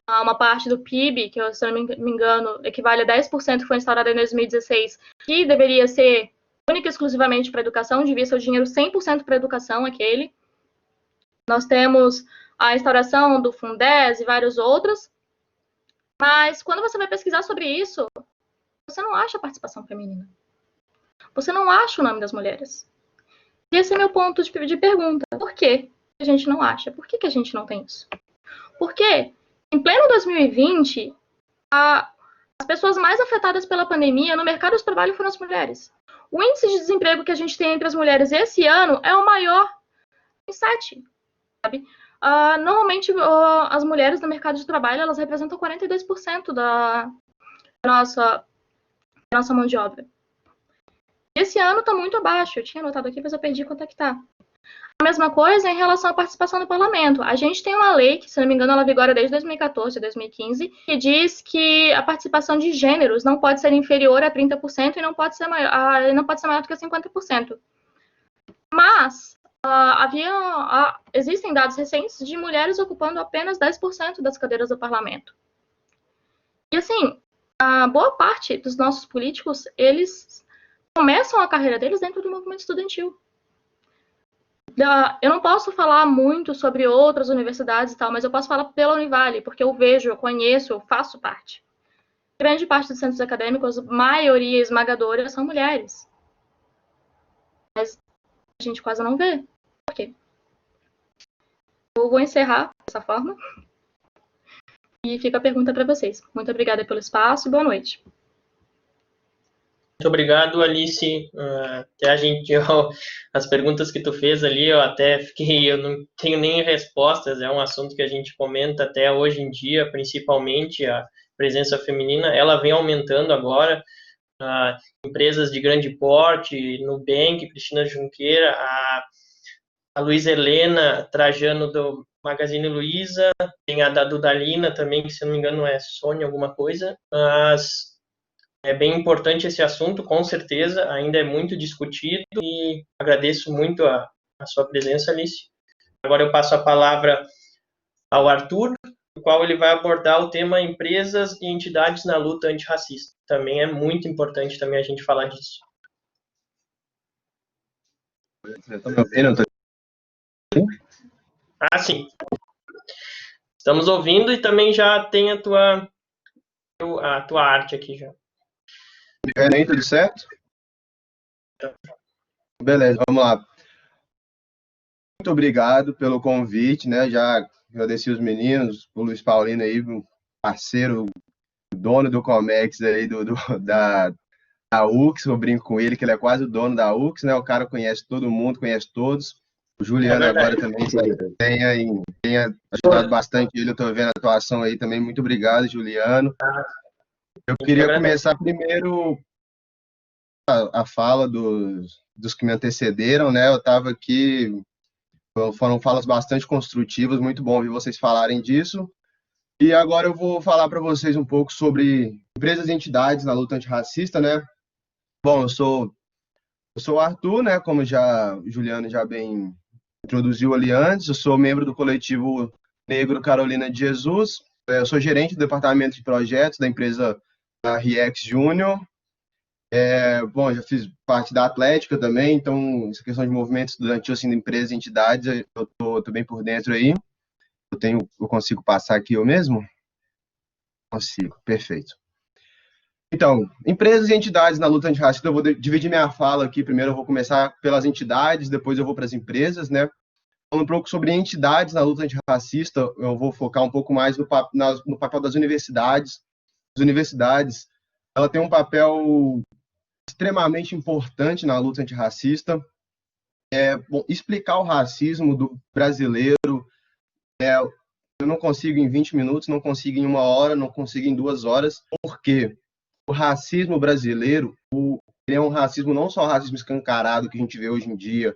uma parte do PIB, que, se eu não me engano, equivale a 10%, que foi instaurada em 2016, que deveria ser única e exclusivamente para a educação, devia ser o dinheiro 100% para a educação, aquele. Nós temos a instauração do Fundez e vários outros, mas quando você vai pesquisar sobre isso, você não acha a participação feminina. Você não acha o nome das mulheres. E esse é meu ponto de pergunta. Por que a gente não acha? Por que a gente não tem isso? Porque, em pleno 2020, a As pessoas mais afetadas pela pandemia no mercado de trabalho foram as mulheres. O índice de desemprego que a gente tem entre as mulheres esse ano é o maior em 7, sabe? Normalmente, as mulheres no mercado de trabalho, elas representam 42% da nossa mão de obra. Esse ano está muito abaixo. Eu tinha anotado aqui, mas eu perdi quanto é que está. A mesma coisa em relação à participação no parlamento. A gente tem uma lei, que, se não me engano, ela vigora desde 2014, 2015, que diz que a participação de gêneros não pode ser inferior a 30% e não pode ser maior do que 50%. Mas existem dados recentes de mulheres ocupando apenas 10% das cadeiras do parlamento. E assim, a boa parte dos nossos políticos, eles começam a carreira deles dentro do movimento estudantil. Eu não posso falar muito sobre outras universidades e tal, mas eu posso falar pela Univale, porque eu vejo, eu conheço, eu faço parte. Grande parte dos centros acadêmicos, maioria esmagadora, são mulheres. Mas a gente quase não vê. Por quê? Eu vou encerrar dessa forma. E fica a pergunta para vocês. Muito obrigada pelo espaço e boa noite. Muito obrigado, Alice. As perguntas que tu fez ali, eu não tenho nem respostas, é um assunto que a gente comenta até hoje em dia, principalmente a presença feminina, ela vem aumentando agora, empresas de grande porte, Nubank, Cristina Junqueira, a Luísa Helena Trajano do Magazine Luiza, tem a da Dudalina também, que se não me engano é Sônia alguma coisa, mas é bem importante esse assunto, com certeza, ainda é muito discutido e agradeço muito a sua presença, Alice. Agora eu passo a palavra ao Arthur, no qual ele vai abordar o tema empresas e entidades na luta antirracista. Também é muito importante também a gente falar disso. Estão me ouvindo? Sim. Estamos ouvindo e também já tem a tua arte aqui já. Enem, tudo certo? Beleza, vamos lá. Muito obrigado pelo convite, né? Já agradeci os meninos, o Luiz Paulino aí, parceiro, dono do Comex aí da UX, eu brinco com ele, que ele é quase o dono da UX, né? O cara conhece todo mundo, conhece todos. O Juliano agora também tenha ajudado bastante ele, eu estou vendo a atuação aí também. Muito obrigado, Juliano. Eu queria começar primeiro a fala dos que me antecederam, né? Eu estava aqui, foram falas bastante construtivas, muito bom ouvir vocês falarem disso. E agora eu vou falar para vocês um pouco sobre empresas e entidades na luta antirracista, né? Bom, eu sou o Arthur, né? Como o Juliano já bem introduziu ali antes, eu sou membro do coletivo Negro Carolina de Jesus, eu sou gerente do departamento de projetos da empresa RIEX Júnior. Bom, já fiz parte da Atlética também, então essa questão de movimento estudantil, assim, de empresas e entidades, eu tô bem por dentro aí. Eu consigo passar aqui eu mesmo? Consigo, perfeito. Então, empresas e entidades na luta antirracista, eu vou dividir minha fala aqui. Primeiro eu vou começar pelas entidades, depois eu vou para as empresas, né? Falando um pouco sobre entidades na luta antirracista, eu vou focar um pouco mais no papel das universidades. As universidades, ela tem um papel extremamente importante na luta antirracista. Bom, explicar o racismo do brasileiro, eu não consigo em 20 minutos, não consigo em 1 hora, não consigo em 2 horas, porque o racismo brasileiro, ele é um racismo, não só o racismo escancarado que a gente vê hoje em dia,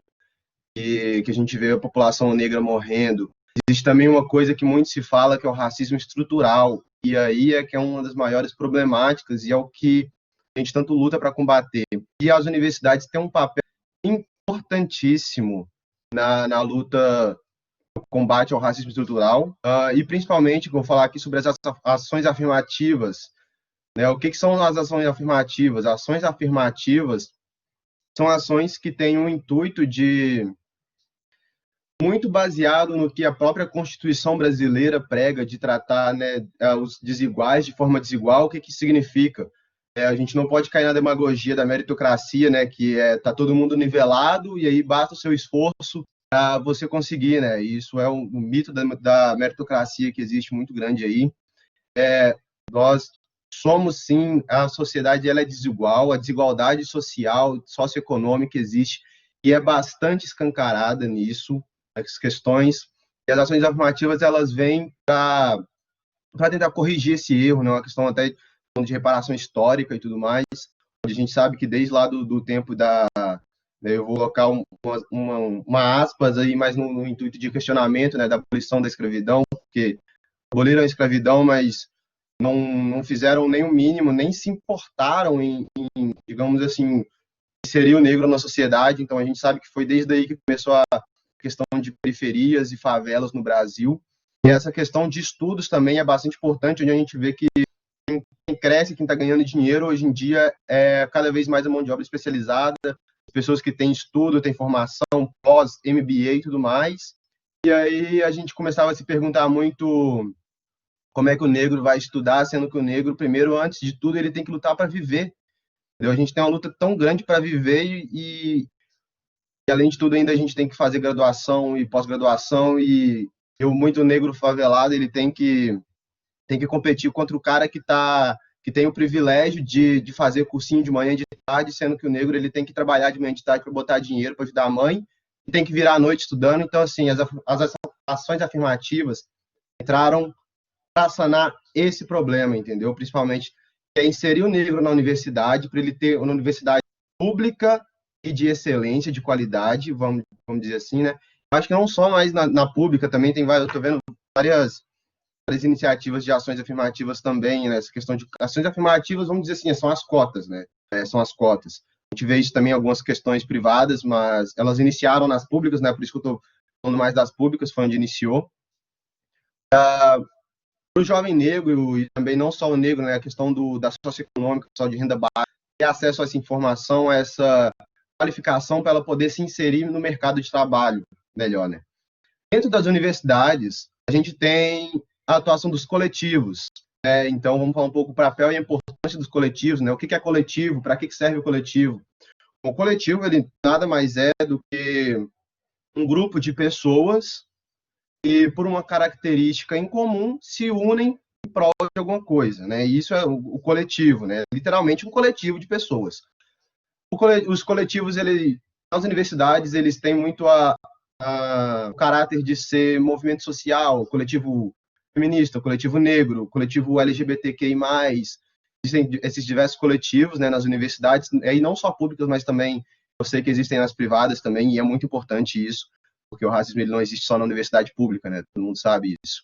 e que a gente vê a população negra morrendo. Existe também uma coisa que muito se fala, que é o racismo estrutural, e aí que é uma das maiores problemáticas, e é o que a gente tanto luta para combater. E as universidades têm um papel importantíssimo na luta, no combate ao racismo estrutural, e principalmente, vou falar aqui sobre as ações afirmativas. Né? O que são as ações afirmativas? Ações afirmativas são ações que têm um intuito de muito baseado no que a própria Constituição brasileira prega, de tratar, né, os desiguais de forma desigual. O que significa? A gente não pode cair na demagogia da meritocracia, né, que tá todo mundo nivelado e aí basta o seu esforço para você conseguir, né? E isso é um mito da meritocracia que existe muito grande aí. Nós somos sim, a sociedade ela é desigual, a desigualdade social, socioeconômica existe e é bastante escancarada nisso, as questões, e as ações afirmativas elas vêm para tentar corrigir esse erro, né? Uma questão até de reparação histórica e tudo mais, onde a gente sabe que desde lá do tempo né, eu vou colocar uma aspas aí, mas no intuito de questionamento, né, da abolição da escravidão, porque aboliram a escravidão, mas não fizeram nem o mínimo, nem se importaram digamos assim, inserir o negro na sociedade. Então a gente sabe que foi desde aí que começou a questão de periferias e favelas no Brasil. E essa questão de estudos também é bastante importante, onde a gente vê que quem cresce, quem está ganhando dinheiro, hoje em dia é cada vez mais a mão de obra especializada, pessoas que têm estudo, têm formação, pós, MBA e tudo mais. E aí a gente começava a se perguntar muito como é que o negro vai estudar, sendo que o negro, primeiro, antes de tudo, ele tem que lutar para viver. Entendeu? A gente tem uma luta tão grande para viver e, além de tudo, ainda a gente tem que fazer graduação e pós-graduação e muito negro favelado, ele tem que competir contra o cara que tem o privilégio de fazer cursinho de manhã e de tarde, sendo que o negro ele tem que trabalhar de manhã e de tarde para botar dinheiro para ajudar a mãe, e tem que virar à noite estudando. Então, assim, as ações afirmativas entraram para sanar esse problema, entendeu? Principalmente inserir o negro na universidade, para ele ter uma universidade pública e de excelência, de qualidade, vamos dizer assim, né? Acho que não só mais na pública, também tem várias, eu estou vendo várias iniciativas de ações afirmativas também, né? Essa questão de ações afirmativas, vamos dizer assim, são as cotas, né? São as cotas. A gente vê isso também em algumas questões privadas, mas elas iniciaram nas públicas, né? Por isso que eu estou falando mais das públicas, foi onde iniciou. Para o jovem negro, e também não só o negro, né? A questão da socioeconômica, pessoal de renda baixa, ter acesso a essa informação, a essa qualificação para ela poder se inserir no mercado de trabalho melhor, né? Dentro das universidades, a gente tem a atuação dos coletivos, né? Então, vamos falar um pouco do papel e a importância dos coletivos, né? O que é coletivo? Para que serve o coletivo? O coletivo, ele nada mais é do que um grupo de pessoas que, por uma característica em comum, se unem em prol de alguma coisa, né? E isso é o coletivo, né? Literalmente um coletivo de pessoas. Os coletivos, nas universidades, eles têm muito o caráter de ser movimento social, coletivo feminista, coletivo negro, coletivo LGBTQI+, existem esses diversos coletivos, né, nas universidades, e não só públicas, mas também eu sei que existem nas privadas também, e é muito importante isso, porque o racismo ele não existe só na universidade pública, né, todo mundo sabe isso.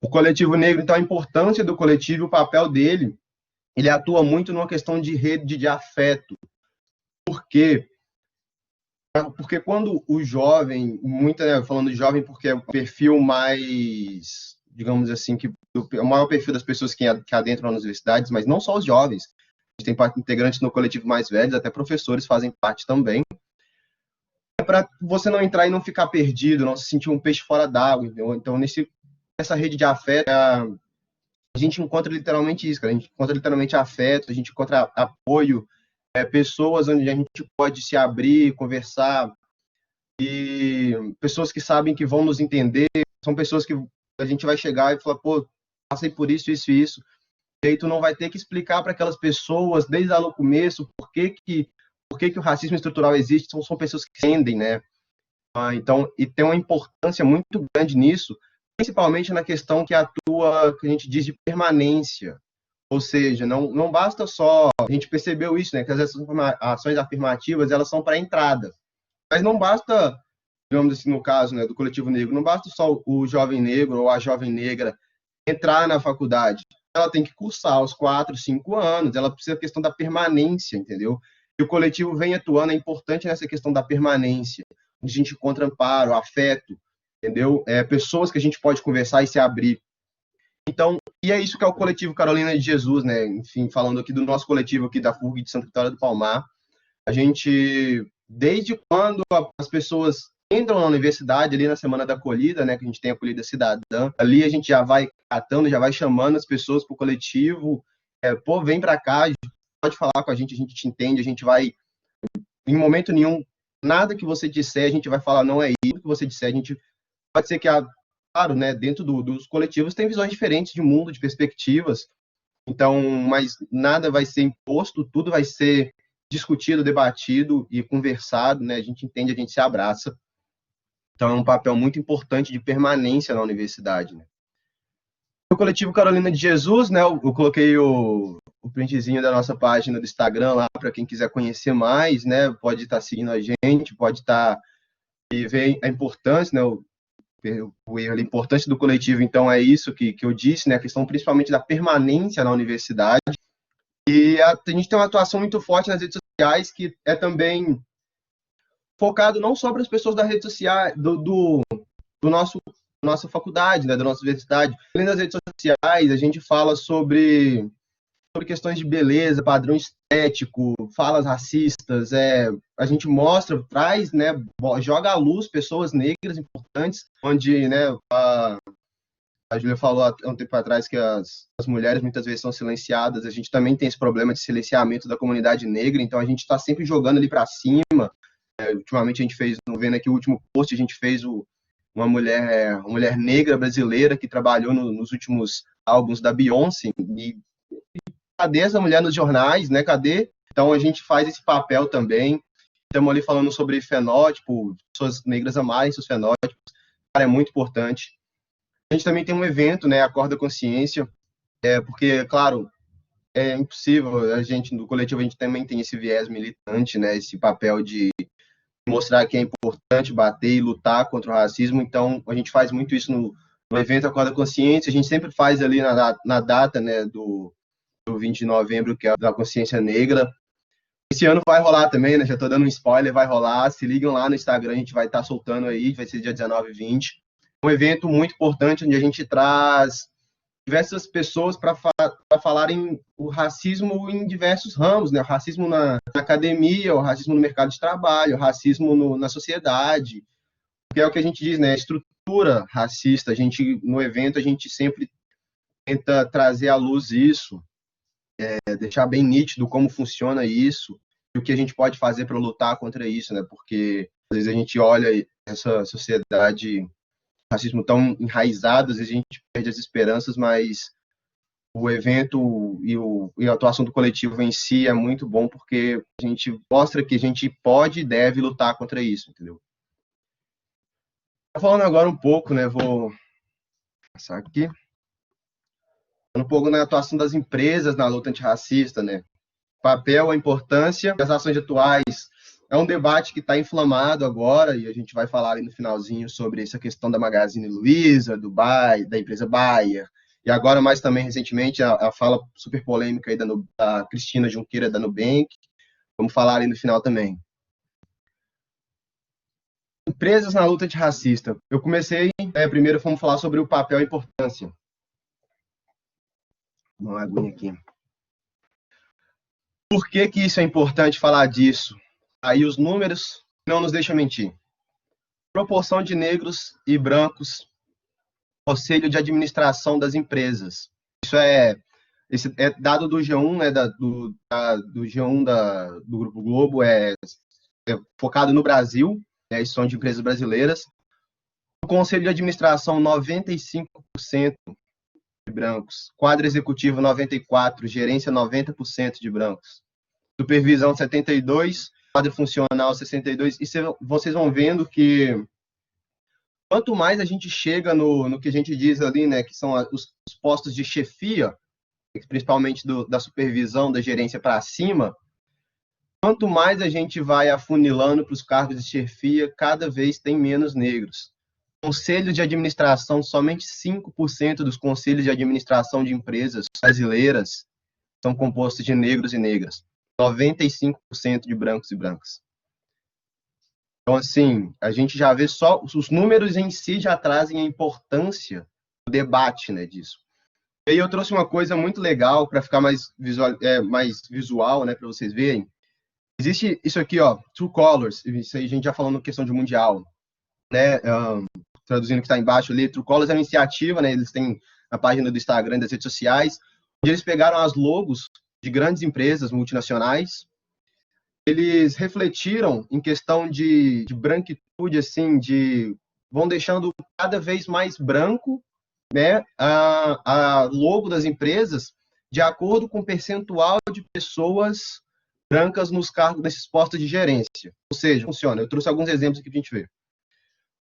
O coletivo negro, então, a importância do coletivo, o papel dele, ele atua muito numa questão de rede de afeto. Por quê? Porque quando o jovem, falando de jovem porque é o perfil mais, digamos assim, o maior perfil das pessoas que adentram nas universidades, mas não só os jovens. A gente tem integrantes no coletivo mais velhos, até professores fazem parte também. É para você não entrar e não ficar perdido, não se sentir um peixe fora d'água. Então, nessa rede de afeto, a gente encontra literalmente isso, cara. A gente encontra literalmente afeto, a gente encontra apoio, pessoas onde a gente pode se abrir, conversar, e pessoas que sabem que vão nos entender, são pessoas que a gente vai chegar e falar, pô, passei por isso, isso e isso, e aí tu não vai ter que explicar para aquelas pessoas, desde lá no começo, por que o racismo estrutural existe, são pessoas que entendem, né? Então, e tem uma importância muito grande nisso, principalmente na questão que atua, que a gente diz de permanência. Ou seja, não basta só, a gente percebeu isso, né, que as ações afirmativas, elas são para entrada. Mas não basta, digamos assim, no caso, né, do coletivo negro, não basta só o jovem negro ou a jovem negra entrar na faculdade. Ela tem que cursar aos 4, 5 anos, ela precisa da questão da permanência, entendeu? E o coletivo vem atuando, é importante nessa questão da permanência, onde a gente encontra amparo, afeto, entendeu? Pessoas que a gente pode conversar e se abrir. Então, e é isso que é o coletivo Carolina de Jesus, né? Enfim, falando aqui do nosso coletivo aqui da FURG de Santa Vitória do Palmar, a gente, desde quando as pessoas entram na universidade, ali na Semana da Acolhida, né, que a gente tem a Acolhida Cidadã, ali a gente já vai catando, já vai chamando as pessoas para o coletivo, pô, vem para cá, pode falar com a gente te entende, a gente vai, em momento nenhum, nada que você disser, a gente vai falar, não é isso que você disser, a gente pode ser que claro, né, dentro dos coletivos tem visões diferentes de mundo, de perspectivas, Então, mas nada vai ser imposto, tudo vai ser discutido, debatido e conversado, né? A gente entende, a gente se abraça. Então, é um papel muito importante de permanência na universidade, né? O coletivo Carolina de Jesus, né? Eu coloquei o printzinho da nossa página do Instagram lá para quem quiser conhecer mais, né? Pode estar seguindo a gente, pode estar e ver a importância, né? A importância do coletivo, então, é isso que eu disse, né? A questão principalmente da permanência na universidade. E a gente tem uma atuação muito forte nas redes sociais, que é também focado não só para as pessoas da rede social, do nossa faculdade, né, da nossa universidade. Além das redes sociais, a gente fala sobre questões de beleza, padrão estético, falas racistas, a gente mostra, traz, né, joga à luz pessoas negras importantes, onde, né, a Júlia falou há um tempo atrás que as mulheres muitas vezes são silenciadas, a gente também tem esse problema de silenciamento da comunidade negra, então a gente está sempre jogando ali para cima. Ultimamente a gente fez, não vendo aqui o último post, a gente fez uma mulher negra brasileira que trabalhou nos últimos álbuns da Beyoncé, e cadê essa mulher nos jornais, né? Cadê? Então a gente faz esse papel também. Estamos ali falando sobre fenótipo, pessoas negras amarem seus fenótipos, cara, é muito importante. A gente também tem um evento, né? Acorda Consciência, porque, claro, é impossível, a gente, no coletivo, a gente também tem esse viés militante, né? Esse papel de mostrar que é importante bater e lutar contra o racismo, então a gente faz muito isso no evento Acorda Consciência, a gente sempre faz ali na data, né, do 20 de novembro, que é da consciência negra. Esse ano vai rolar também, né, já estou dando um spoiler, vai rolar, se ligam lá no Instagram, a gente vai estar soltando aí, vai ser dia 19 e 20. Um evento muito importante, onde a gente traz diversas pessoas para falarem o racismo em diversos ramos, né? O racismo na academia, o racismo no mercado de trabalho, o racismo na sociedade, que é o que a gente diz, né? A estrutura racista. No evento, a gente sempre tenta trazer à luz isso, deixar bem nítido como funciona isso e o que a gente pode fazer para lutar contra isso, né? Porque às vezes a gente olha essa sociedade racismo tão enraizado, às vezes a gente perde as esperanças, mas o evento e a atuação do coletivo em si é muito bom, porque a gente mostra que a gente pode e deve lutar contra isso, entendeu? Falando agora um pouco, né, vou passar aqui, um pouco na atuação das empresas na luta antirracista, né, papel, a importância das ações atuais. É um debate que está inflamado agora, e a gente vai falar ali no finalzinho sobre essa questão da Magazine Luiza, da empresa Bayer, e agora mais também recentemente a fala super polêmica aí da Cristina Junqueira da Nubank. Vamos falar ali no final também. Empresas na luta antirracista. Eu comecei, primeiro vamos falar sobre o papel e a importância. Uma aguinha aqui. Por que isso é importante falar disso? Aí os números não nos deixam mentir. Proporção de negros e brancos, conselho de administração das empresas. Esse é dado do G1, né, do G1 do Grupo Globo, é focado no Brasil, né, isso são de empresas brasileiras. O conselho de administração, 95% de brancos. Quadro executivo, 94%. Gerência, 90% de brancos. Supervisão, 72%. Quadro funcional 62%, e vocês vão vendo que quanto mais a gente chega no que a gente diz ali, né, que são os postos de chefia, principalmente da supervisão, da gerência para cima, quanto mais a gente vai afunilando para os cargos de chefia, cada vez tem menos negros. Conselhos de administração, somente 5% dos conselhos de administração de empresas brasileiras são compostos de negros e negras. 95% de brancos e brancas. Então, assim, a gente já vê só os números em si já trazem a importância do debate, né, disso. E aí eu trouxe uma coisa muito legal para ficar mais visual, né, para vocês verem. Existe isso aqui, ó, True Colors, isso aí a gente já falou na questão de mundial, né, traduzindo o que está embaixo ali. True Colors é uma iniciativa, né, eles têm a página do Instagram, das redes sociais, onde eles pegaram as logos de grandes empresas multinacionais, eles refletiram em questão de branquitude, assim, vão deixando cada vez mais branco, né, a logo das empresas, de acordo com o percentual de pessoas brancas nos cargos desses postos de gerência. Ou seja, funciona. Eu trouxe alguns exemplos aqui para a gente ver.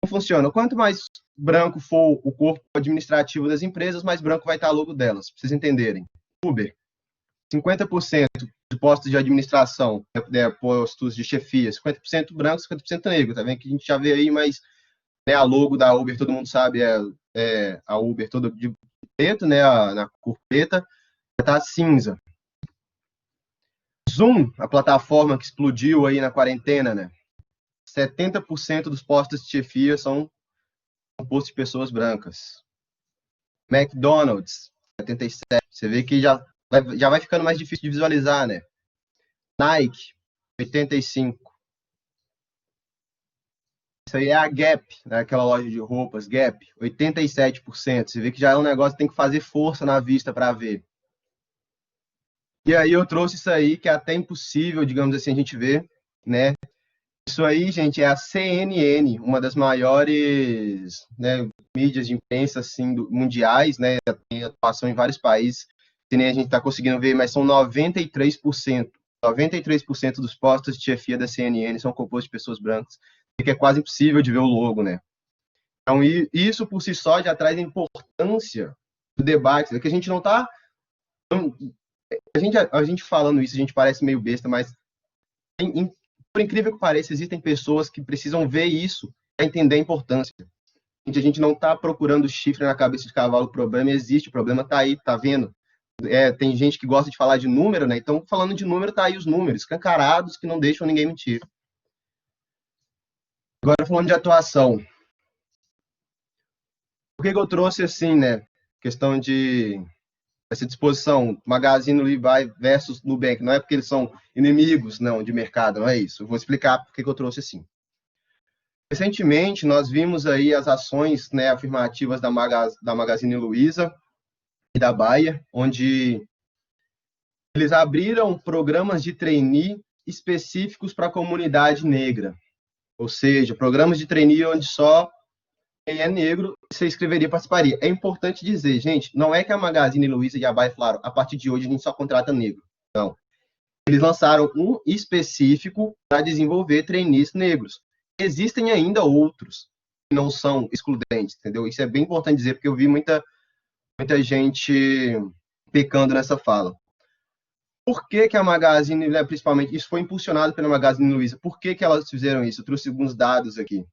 Como funciona? Quanto mais branco for o corpo administrativo das empresas, mais branco vai estar o logo delas, para vocês entenderem. Uber, 50% de postos de administração, postos de chefia, 50% branco, 50% negro. Tá vendo que a gente já vê aí, mas né, a logo da Uber, todo mundo sabe, é a Uber toda de preto, né, na cor preta, tá cinza. Zoom, a plataforma que explodiu aí na quarentena, né? 70% dos postos de chefia são compostos de pessoas brancas. McDonald's, 77%. Você vê que já vai ficando mais difícil de visualizar, né? Nike, 85%. Isso aí é a Gap, né? Aquela loja de roupas, Gap, 87%. Você vê que já é um negócio que tem que fazer força na vista para ver. E aí eu trouxe isso aí, que é até impossível, digamos assim, a gente ver, né? Isso aí, gente, é a CNN, uma das maiores, né, mídias de imprensa assim, mundiais, né? Tem atuação em vários países, que nem a gente está conseguindo ver, mas são 93%. 93% dos postos de chefia da CNN são compostos de pessoas brancas, que é quase impossível de ver o logo, né? Então, isso por si só já traz a importância do debate, que a gente não está... A gente falando isso, a gente parece meio besta, mas por incrível que pareça, existem pessoas que precisam ver isso para entender a importância. A gente não está procurando chifre na cabeça de cavalo, o problema existe, o problema está aí, tá vendo? Tem gente que gosta de falar de número, né? Então, falando de número, tá aí os números, escancarados, que não deixam ninguém mentir. Agora, falando de atuação. Por que eu trouxe assim, né? Questão de essa disposição, Magazine Luiza versus Nubank. Não é porque eles são inimigos, não, de mercado, não é isso. Eu vou explicar por que eu trouxe assim. Recentemente, nós vimos aí as ações, né, afirmativas da Magazine Luiza e da Bayer, onde eles abriram programas de trainee específicos para a comunidade negra. Ou seja, programas de trainee onde só quem é negro se inscreveria e participaria. É importante dizer, gente, não é que a Magazine Luiza e a Bayer falaram, a partir de hoje a gente só contrata negro. Não. Eles lançaram um específico para desenvolver trainees negros. Existem ainda outros que não são excludentes, entendeu? Isso é bem importante dizer, porque eu vi muita gente pecando nessa fala. Por que a Magazine, né, principalmente, isso foi impulsionado pela Magazine Luiza? Por que elas fizeram isso? Eu trouxe alguns dados aqui.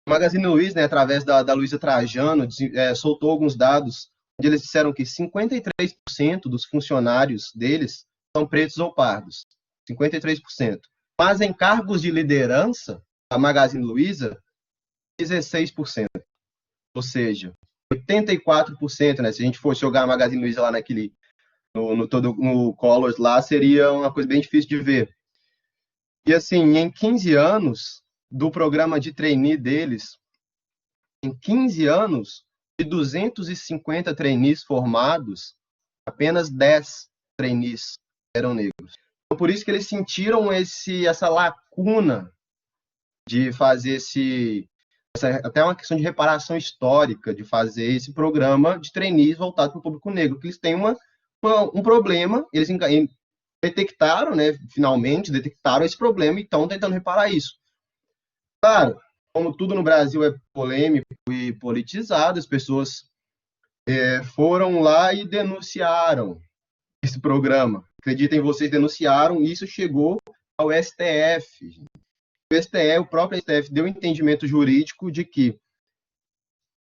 A Magazine Luiza, né, através da Luiza Trajano, soltou alguns dados, onde eles disseram que 53% dos funcionários deles são pretos ou pardos. 53%. Mas em cargos de liderança, a Magazine Luiza, 16%. Ou seja, 84%, né? Se a gente fosse jogar a Magazine Luiza lá no Colors lá, seria uma coisa bem difícil de ver. E assim, em 15 anos do programa de trainee deles, em 15 anos, de 250 trainees formados, apenas 10 trainees eram negros. Então, por isso que eles sentiram essa lacuna de fazer até uma questão de reparação histórica, de fazer esse programa de trainees voltado para o público negro, que eles têm um problema, eles detectaram, né, finalmente, detectaram esse problema e estão tentando reparar isso. Claro, como tudo no Brasil é polêmico e politizado, as pessoas foram lá e denunciaram esse programa. Acreditem, vocês denunciaram, e isso chegou ao STF. O próprio STF deu um entendimento jurídico de que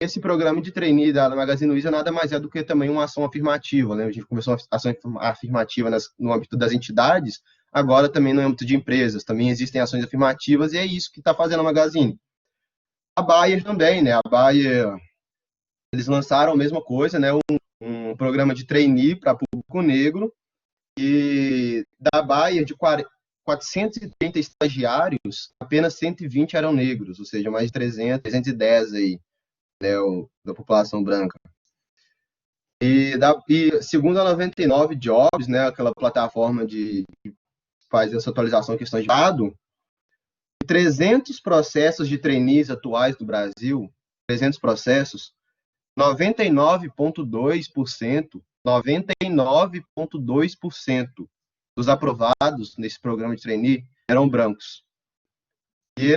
esse programa de trainee da Magazine Luiza nada mais é do que também uma ação afirmativa, né? A gente começou uma ação afirmativa no âmbito das entidades, agora também no âmbito de empresas, também existem ações afirmativas, e é isso que está fazendo a Magazine. A Bayer também, né? A Bayer, eles lançaram a mesma coisa, né? Um programa de trainee para público negro, e da Bayer, de 430 estagiários, apenas 120 eram negros, ou seja, mais de 310 aí, né, da população branca. E segundo a 99 Jobs, né, aquela plataforma que faz essa atualização em questão de dado, 300 processos de trainees atuais do Brasil, 300 processos, 99,2%, 99,2% dos aprovados nesse programa de trainee eram brancos. E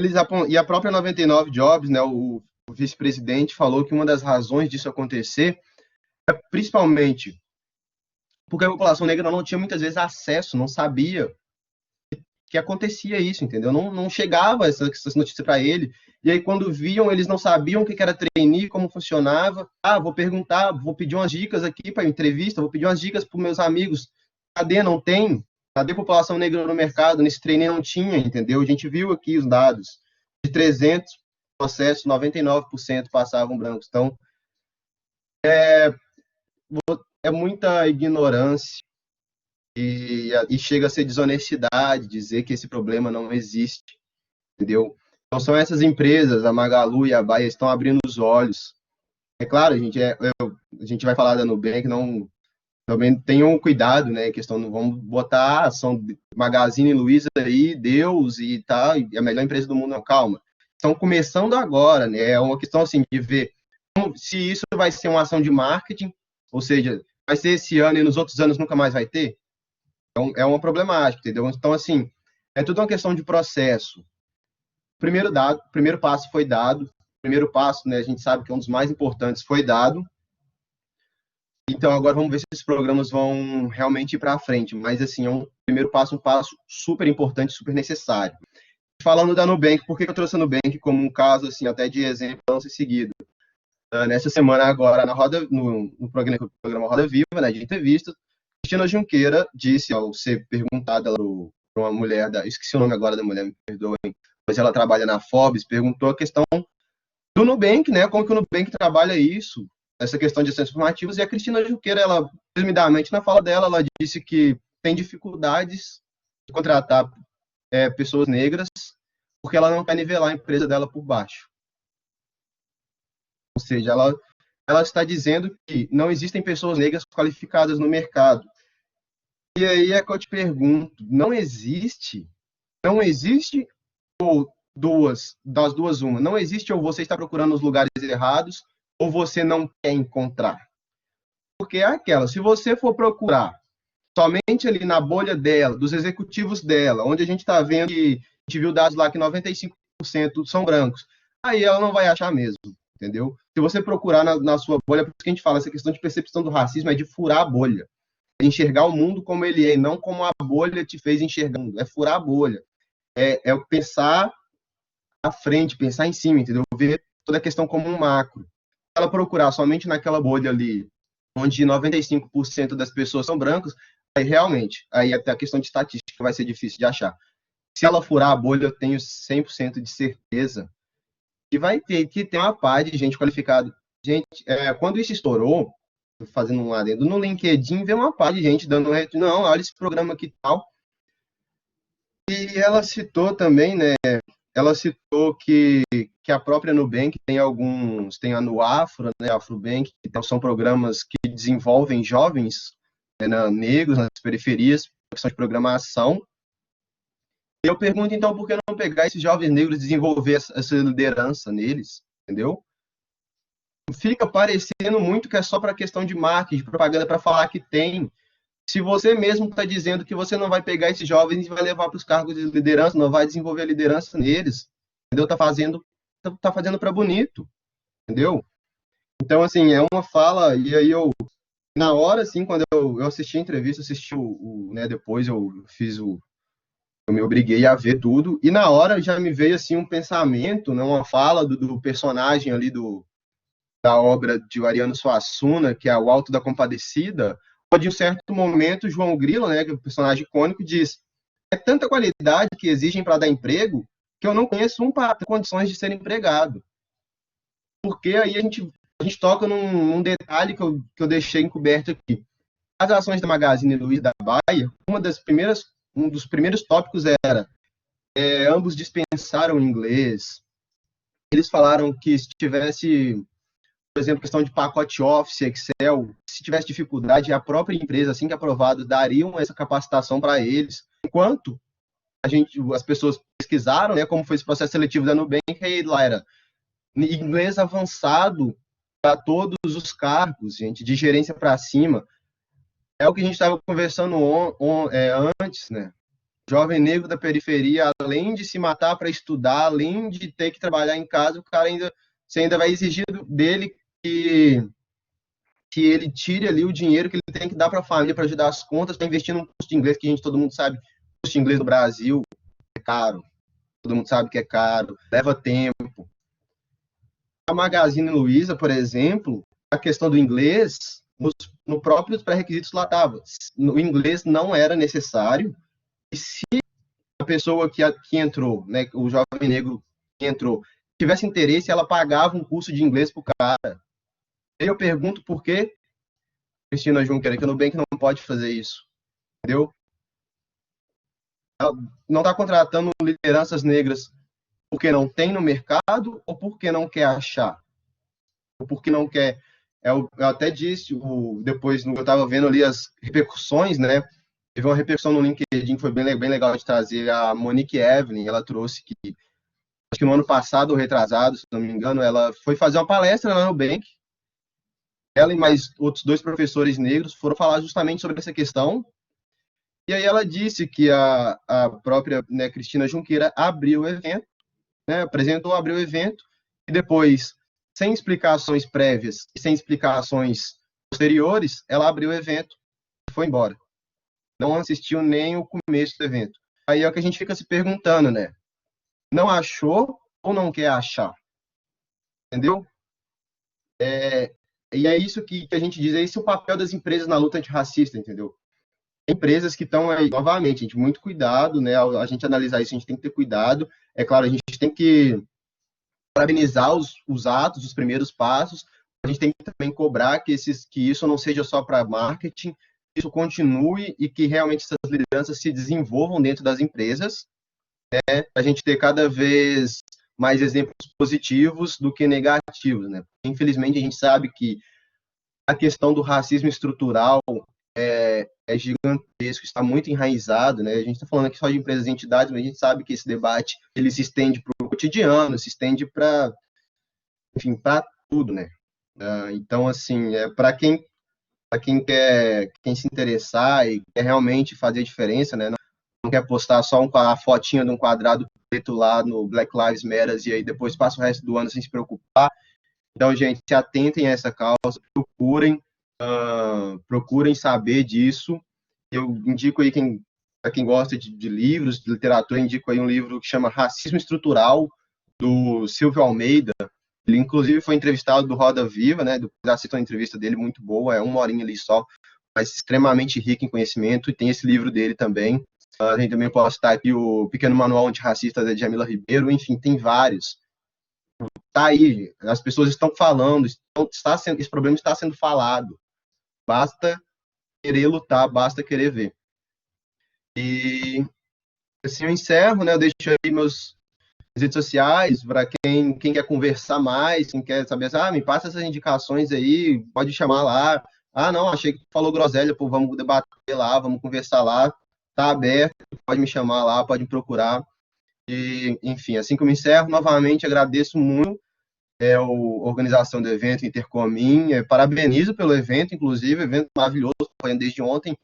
a própria 99 Jobs, né, o vice-presidente, falou que uma das razões disso acontecer é principalmente porque a população negra não tinha muitas vezes acesso, não sabia que acontecia isso, entendeu? Não chegava essas notícias para ele. E aí, quando viam, eles não sabiam o que era trainee, como funcionava. Vou perguntar, vou pedir umas dicas aqui para entrevista, vou pedir umas dicas para meus amigos. Cadê? Não tem? Cadê a população negra no mercado? Nesse trainee não tinha, entendeu? A gente viu aqui os dados. De 300 processos, 99% passavam brancos. Então, é muita ignorância e chega a ser desonestidade dizer que esse problema não existe, entendeu? Então são essas empresas, a Magalu e a Baia, estão abrindo os olhos. É claro, a gente vai falar da Nubank, também tenham cuidado, né? Questão, não vamos botar ação Magazine Luiza aí, Deus e tal, e a melhor empresa do mundo, não, calma. Estão começando agora, né? É uma questão assim de ver se isso vai ser uma ação de marketing, ou seja, vai ser esse ano e nos outros anos nunca mais vai ter. Então, é uma problemática, entendeu? Então, assim, é tudo uma questão de processo. Primeiro passo foi dado. Primeiro passo, né, a gente sabe que é um dos mais importantes, foi dado. Então, agora vamos ver se esses programas vão realmente ir para frente. Mas, assim, é um passo super importante, super necessário. Falando da Nubank, por que eu trouxe a Nubank como um caso, assim, até de exemplo a ser seguido? Nessa semana agora, no programa Roda Viva, né, de entrevistas, Cristina Junqueira disse, ao ser perguntada por uma mulher, esqueci o nome agora da mulher, me perdoem, mas ela trabalha na Forbes, perguntou a questão do Nubank, né, como que o Nubank trabalha isso, essa questão de ações formativas, e a Cristina Junqueira, ela, resumidamente, na fala dela, ela disse que tem dificuldades de contratar pessoas negras, porque ela não quer nivelar a empresa dela por baixo. Ou seja, ela está dizendo que não existem pessoas negras qualificadas no mercado. E aí é que eu te pergunto, não existe ou das duas uma, não existe ou você está procurando os lugares errados ou você não quer encontrar. Porque é aquela, se você for procurar somente ali na bolha dela, dos executivos dela, onde a gente está vendo que a gente viu dados lá que 95% são brancos, aí ela não vai achar mesmo. Entendeu? Se você procurar na sua bolha, por isso que a gente fala, essa questão de percepção do racismo é de furar a bolha. É enxergar o mundo como ele é, e não como a bolha te fez enxergando. É furar a bolha. É pensar à frente, pensar em cima, entendeu? Ver toda a questão como um macro. Se ela procurar somente naquela bolha ali, onde 95% das pessoas são brancos, aí realmente, aí até a questão de estatística vai ser difícil de achar. Se ela furar a bolha, eu tenho 100% de certeza que vai ter uma par de gente qualificada. Gente, quando isso estourou, fazendo um adendo, no LinkedIn, veio uma par de gente dando não, olha esse programa aqui e tal. E ela citou também, né, ela citou que a própria Nubank tem a Nuafro, né, a Afrobank, que são programas que desenvolvem jovens, né, negros nas periferias, questão de programação. Eu pergunto, então, por que não pegar esses jovens negros e desenvolver essa liderança neles, entendeu? Fica parecendo muito que é só para questão de marketing, de propaganda, para falar que tem. Se você mesmo está dizendo que você não vai pegar esses jovens e vai levar para os cargos de liderança, não vai desenvolver a liderança neles, entendeu? Tá fazendo para bonito, entendeu? Então, assim, é uma fala, e aí na hora, assim, quando eu assisti a entrevista, né, depois eu me obriguei a ver tudo, e na hora já me veio assim um pensamento, né, uma fala do personagem ali da obra de Ariano Suassuna, que é o Alto da Compadecida, onde em um certo momento João Grilo, né, que é o personagem icônico, diz: é tanta qualidade que exigem para dar emprego que eu não conheço um para ter condições de ser empregado. Porque aí a gente toca num detalhe que eu deixei encoberto aqui. As ações da Magazine Luiza da Baia, um dos primeiros tópicos era ambos dispensaram inglês. Eles falaram que se tivesse, por exemplo, questão de pacote Office, Excel, se tivesse dificuldade, a própria empresa, assim que aprovado, dariam essa capacitação para eles. Enquanto as pessoas pesquisaram, né, como foi esse processo seletivo da Nubank, aí lá era inglês avançado para todos os cargos, gente, de gerência para cima. é o que a gente estava conversando antes, né? Jovem negro da periferia, além de se matar para estudar, além de ter que trabalhar em casa, o cara ainda, você ainda vai exigir dele que ele tire ali o dinheiro que ele tem que dar para a família para ajudar as contas, para investir num curso de inglês, que todo mundo sabe, o curso de inglês no Brasil é caro, todo mundo sabe que é caro, leva tempo. A Magazine Luiza, por exemplo, a questão do inglês, no próprios pré-requisitos lá estava, o inglês não era necessário, e se a pessoa que entrou, né, o jovem negro que entrou, tivesse interesse, ela pagava um curso de inglês pro cara. E eu pergunto por que, Cristina Juncker, que o Nubank não pode fazer isso, entendeu? Ela não está contratando lideranças negras porque não tem no mercado ou porque não quer achar, ou porque não quer. Eu até disse, depois eu estava vendo ali as repercussões, né? Teve uma repercussão no LinkedIn que foi bem legal de trazer. A Monique Evelyn, ela trouxe que, acho que no ano passado ou retrasado, se não me engano, ela foi fazer uma palestra lá no Nubank. Ela e mais outros 2 professores negros foram falar justamente sobre essa questão. E aí ela disse que a própria, né, Cristina Junqueira abriu o evento, né, abriu o evento, e depois, sem explicações prévias e sem explicações posteriores, ela abriu o evento e foi embora. Não assistiu nem o começo do evento. Aí é o que a gente fica se perguntando, né? Não achou ou não quer achar? Entendeu? E é isso que a gente diz, esse é o papel das empresas na luta antirracista, entendeu? Empresas que estão aí, novamente, gente, muito cuidado, né? A gente analisar isso, a gente tem que ter cuidado. É claro, a gente tem que parabenizar os atos, os primeiros passos. A gente tem que também cobrar que isso não seja só para marketing, que isso continue e que realmente essas lideranças se desenvolvam dentro das empresas, né? A gente ter cada vez mais exemplos positivos do que negativos, né? Infelizmente, a gente sabe que a questão do racismo estrutural é gigantesco, está muito enraizado, né? A gente está falando aqui só de empresas e entidades, mas a gente sabe que esse debate ele se estende para o cotidiano, se estende para, enfim, para tudo, né? Então, assim, para quem quem se interessar e quer realmente fazer diferença, né? Não quer postar só a fotinha de um quadrado preto lá no Black Lives Matter e aí depois passa o resto do ano sem se preocupar. Então, gente, se atentem a essa causa, procurem saber disso. Eu indico aí, para quem gosta de livros, de literatura, indico aí um livro que chama Racismo Estrutural, do Silvio Almeida. Ele, inclusive, foi entrevistado do Roda Viva, né? Já assistam uma entrevista dele muito boa, é 1 horinha ali só, mas extremamente rico em conhecimento, e tem esse livro dele também. A gente também pode citar aqui o Pequeno Manual Antirracista da Djamila Ribeiro, enfim, tem vários. Tá aí, as pessoas estão falando, esse problema está sendo falado. Basta querer lutar, basta querer ver. E assim eu encerro, né? Eu deixo aí meus redes sociais para quem quer conversar mais, quem quer saber, me passa essas indicações aí, pode chamar lá. Não, achei que tu falou groselha, pô, vamos debater lá, vamos conversar lá. Tá aberto, pode me chamar lá, pode me procurar. E, enfim, assim que eu me encerro, novamente agradeço muito a organização do evento Intercomin, parabenizo pelo evento, inclusive, evento maravilhoso, foi desde ontem,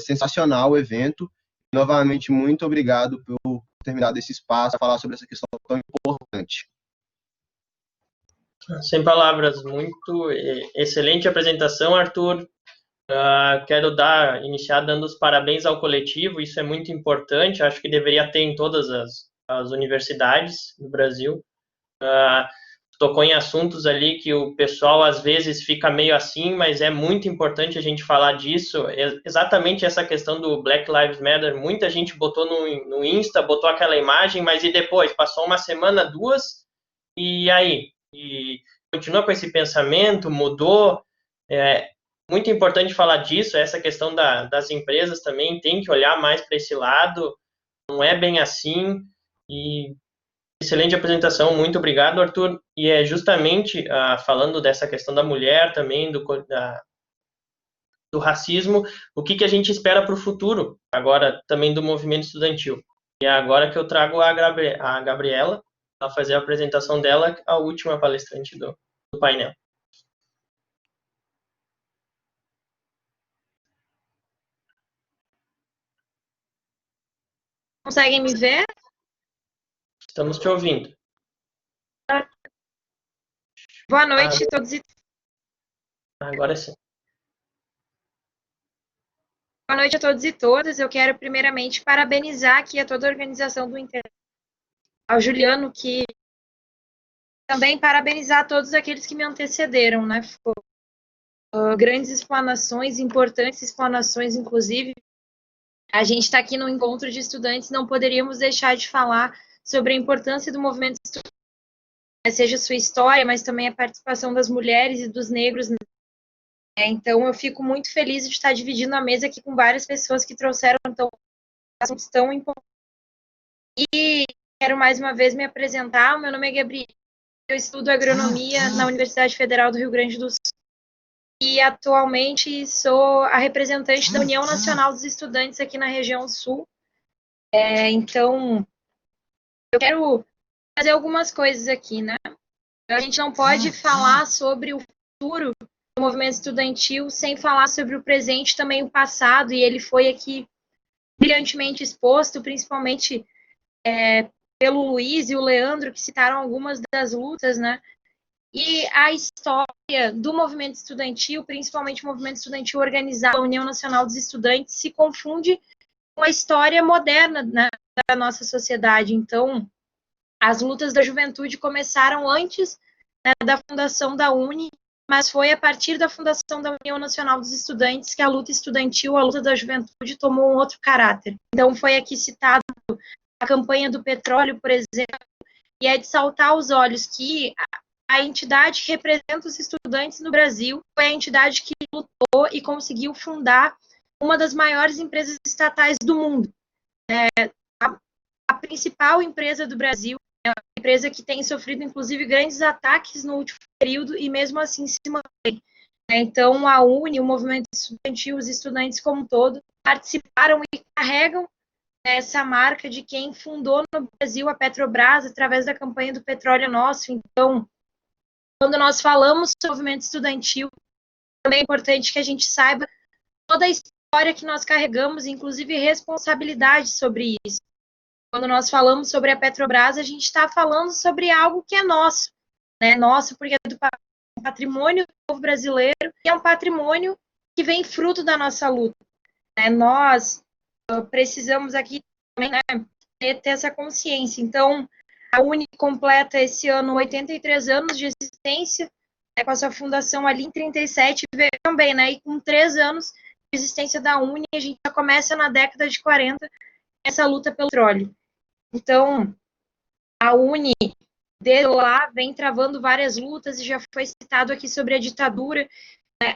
sensacional o evento. Novamente, muito obrigado por ter me dado esse espaço para falar sobre essa questão tão importante. Sem palavras, muito excelente apresentação, Arthur. Quero iniciar dando os parabéns ao coletivo, isso é muito importante, acho que deveria ter em todas as universidades do Brasil. Tocou em assuntos ali que o pessoal às vezes fica meio assim, mas é muito importante a gente falar disso. Exatamente essa questão do Black Lives Matter, muita gente botou no Insta, botou aquela imagem, mas e depois? Passou 1 semana, 2, e aí? E continua com esse pensamento, mudou. Muito importante falar disso, essa questão das empresas também tem que olhar mais para esse lado, não é bem assim, e excelente apresentação, muito obrigado, Arthur. E é justamente falando dessa questão da mulher também, do racismo, o que a gente espera para o futuro, agora também do movimento estudantil. E é agora que eu trago a Gabriela a fazer a apresentação dela, a última palestrante do painel. Conseguem me ver? Estamos te ouvindo. Boa noite a todos e Agora sim. boa noite a todos e todas. Eu quero primeiramente parabenizar aqui a toda a organização do Inter, ao Juliano, que também parabenizar todos aqueles que me antecederam, né? Grandes explanações, importantes explanações, inclusive. A gente está aqui no encontro de estudantes, não poderíamos deixar de falar sobre a importância do movimento estudantil, seja sua história, mas também a participação das mulheres e dos negros. Então, eu fico muito feliz de estar dividindo a mesa aqui com várias pessoas que trouxeram assuntos tão importantes. E quero mais uma vez me apresentar. O meu nome é Gabriela, eu estudo agronomia na Universidade Federal do Rio Grande do Sul e atualmente sou a representante da União Nacional dos Estudantes aqui na região sul. Então, eu quero fazer algumas coisas aqui, né? A gente não pode falar sobre o futuro do movimento estudantil sem falar sobre o presente e também o passado, e ele foi aqui brilhantemente exposto, principalmente pelo Luiz e o Leandro, que citaram algumas das lutas, né? E a história do movimento estudantil, principalmente o movimento estudantil organizado, a União Nacional dos Estudantes, se confunde com a história moderna, né, da nossa sociedade. Então, as lutas da juventude começaram antes, né, da fundação da UNE, mas foi a partir da fundação da União Nacional dos Estudantes que a luta estudantil, a luta da juventude, tomou um outro caráter. Então, foi aqui citado a campanha do petróleo, por exemplo, e é de saltar aos olhos que a entidade que representa os estudantes no Brasil foi a entidade que lutou e conseguiu fundar uma das maiores empresas estatais do mundo. A principal empresa do Brasil, é uma empresa que tem sofrido, inclusive, grandes ataques no último período e, mesmo assim, se mantém. Então, a UNE, o movimento estudantil, os estudantes como um todo, participaram e carregam essa marca de quem fundou no Brasil a Petrobras através da campanha do Petróleo Nosso. Então, quando nós falamos sobre o movimento estudantil, também é importante que a gente saiba toda a história que nós carregamos, inclusive responsabilidade sobre isso. Quando nós falamos sobre a Petrobras, a gente está falando sobre algo que é nosso, né? Nosso porque é do patrimônio do povo brasileiro e é um patrimônio que vem fruto da nossa luta, né? Nós precisamos aqui também, né, ter essa consciência. Então, a UNE completa esse ano 83 anos de existência, né, com a sua fundação ali em 37, também, né, e com 3 anos de existência da UNE, a gente já começa na década de 40 essa luta pelo petróleo. Então, a UNE, desde lá, vem travando várias lutas, e já foi citado aqui sobre a ditadura.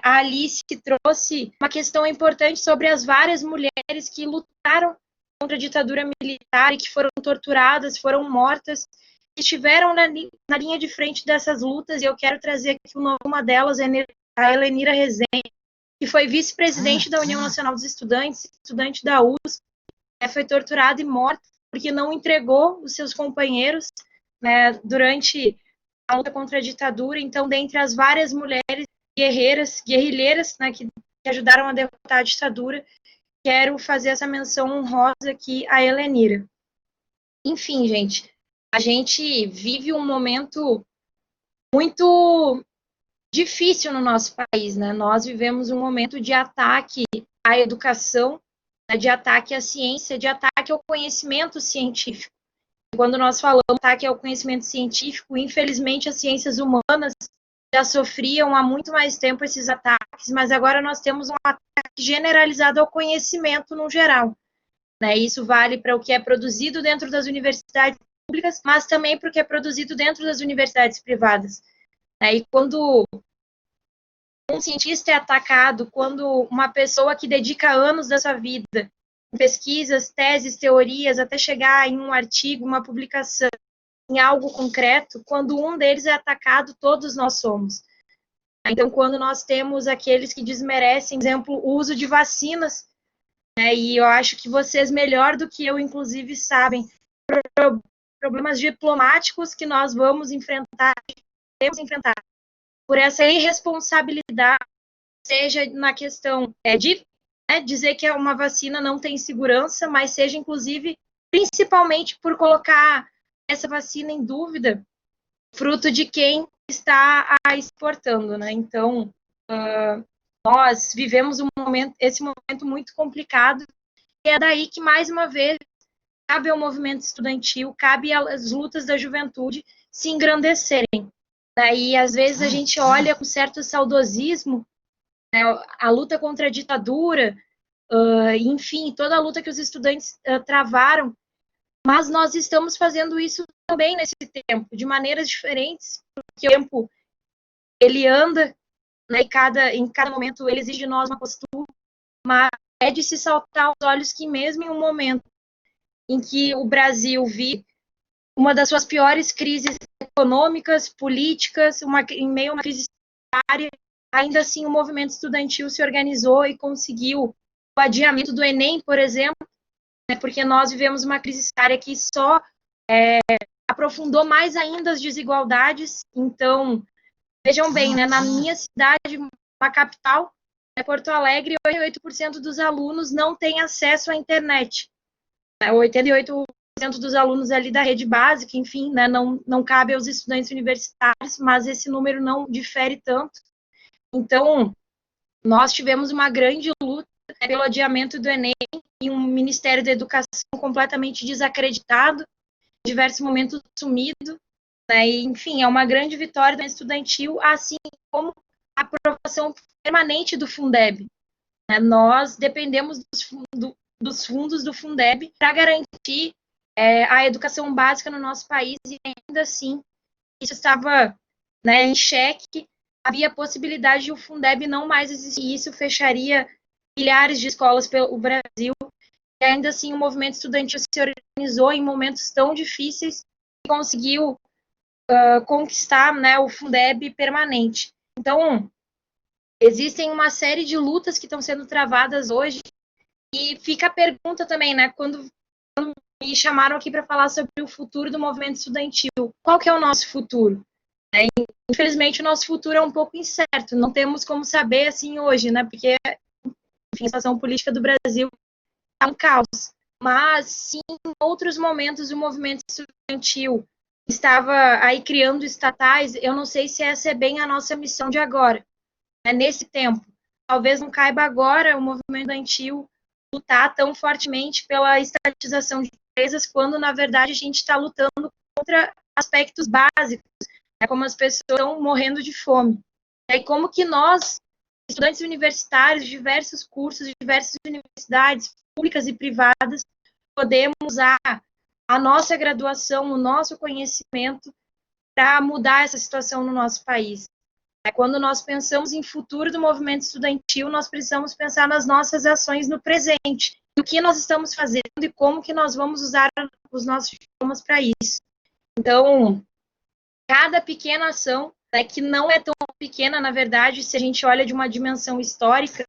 A Alice trouxe uma questão importante sobre as várias mulheres que lutaram contra a ditadura militar e que foram torturadas, foram mortas, que estiveram na linha de frente dessas lutas, e eu quero trazer aqui uma delas, a Helenira Rezende, que foi vice-presidente da União Nacional dos Estudantes, estudante da USP, foi torturada e morta porque não entregou os seus companheiros, né, durante a luta contra a ditadura. Então, dentre as várias mulheres guerrilheiras, né, que ajudaram a derrotar a ditadura, quero fazer essa menção honrosa aqui a Helenira. Enfim, gente, a gente vive um momento muito difícil no nosso país, né? Nós vivemos um momento de ataque à educação, né, de ataque à ciência, de ataque ao conhecimento científico. Quando nós falamos de ataque ao conhecimento científico, infelizmente as ciências humanas já sofriam há muito mais tempo esses ataques, mas agora nós temos um ataque generalizado ao conhecimento no geral, né? Isso vale para o que é produzido dentro das universidades públicas, mas também para o que é produzido dentro das universidades privadas. E quando um cientista é atacado, quando uma pessoa que dedica anos da sua vida em pesquisas, teses, teorias, até chegar em um artigo, uma publicação, em algo concreto, quando um deles é atacado, todos nós somos. Então, quando nós temos aqueles que desmerecem, por exemplo, o uso de vacinas, né, e eu acho que vocês, melhor do que eu, inclusive, sabem, problemas diplomáticos que nós vamos enfrentar, temos enfrentar, por essa irresponsabilidade, seja na questão de dizer que uma vacina não tem segurança, mas seja, inclusive, principalmente por colocar essa vacina em dúvida, fruto de quem está a exportando, né? Então, nós vivemos esse momento muito complicado, e é daí que, mais uma vez, cabe ao movimento estudantil, cabe às lutas da juventude se engrandecerem. Daí, às vezes, a gente olha com certo saudosismo, né, a luta contra a ditadura, enfim, toda a luta que os estudantes travaram, mas nós estamos fazendo isso também nesse tempo, de maneiras diferentes, porque o tempo, ele anda, né, em cada momento ele exige de nós uma postura, mas é de se saltar aos olhos que mesmo em um momento em que o Brasil vive uma das suas piores crises econômicas, políticas, em meio a uma crise sanitária, ainda assim o movimento estudantil se organizou e conseguiu o adiamento do Enem, por exemplo, né, porque nós vivemos uma crise sanitária que só aprofundou mais ainda as desigualdades. Então, vejam bem, né, na minha cidade, uma capital, Porto Alegre, 88% dos alunos não têm acesso à internet. 88% dos alunos ali da rede básica, enfim, né, não cabe aos estudantes universitários, mas esse número não difere tanto. Então, nós tivemos uma grande luta, né, pelo adiamento do Enem e um Ministério da Educação completamente desacreditado, em diversos momentos sumido, né, e, enfim, é uma grande vitória do estudantil, assim como a aprovação permanente do Fundeb. Né, nós dependemos dos fundos do Fundeb para garantir a educação básica no nosso país, e ainda assim isso estava, né, em xeque. Havia a possibilidade de o Fundeb não mais existir, e isso fecharia milhares de escolas pelo Brasil, e ainda assim o movimento estudantil se organizou em momentos tão difíceis e conseguiu conquistar, né, o Fundeb permanente. Então, existem uma série de lutas que estão sendo travadas hoje, e fica a pergunta também, né, quando me chamaram aqui para falar sobre o futuro do movimento estudantil, qual que é o nosso futuro? Infelizmente, o nosso futuro é um pouco incerto, não temos como saber assim hoje, né, porque, enfim, a situação política do Brasil é um caos, mas sim, em outros momentos o movimento estudantil estava aí criando estatais. Eu não sei se essa é bem a nossa missão de agora, né, nesse tempo. Talvez não caiba agora o movimento estudantil lutar tão fortemente pela estatização de empresas, quando, na verdade, a gente está lutando contra aspectos básicos, né, como as pessoas estão morrendo de fome. E como que nós, estudantes universitários de diversos cursos, de diversas universidades públicas e privadas, podemos usar a nossa graduação, o nosso conhecimento para mudar essa situação no nosso país. Quando nós pensamos em futuro do movimento estudantil, nós precisamos pensar nas nossas ações no presente, o que nós estamos fazendo e como que nós vamos usar os nossos diplomas para isso. Então, cada pequena ação, né, que não é tão pequena, na verdade, se a gente olha de uma dimensão histórica,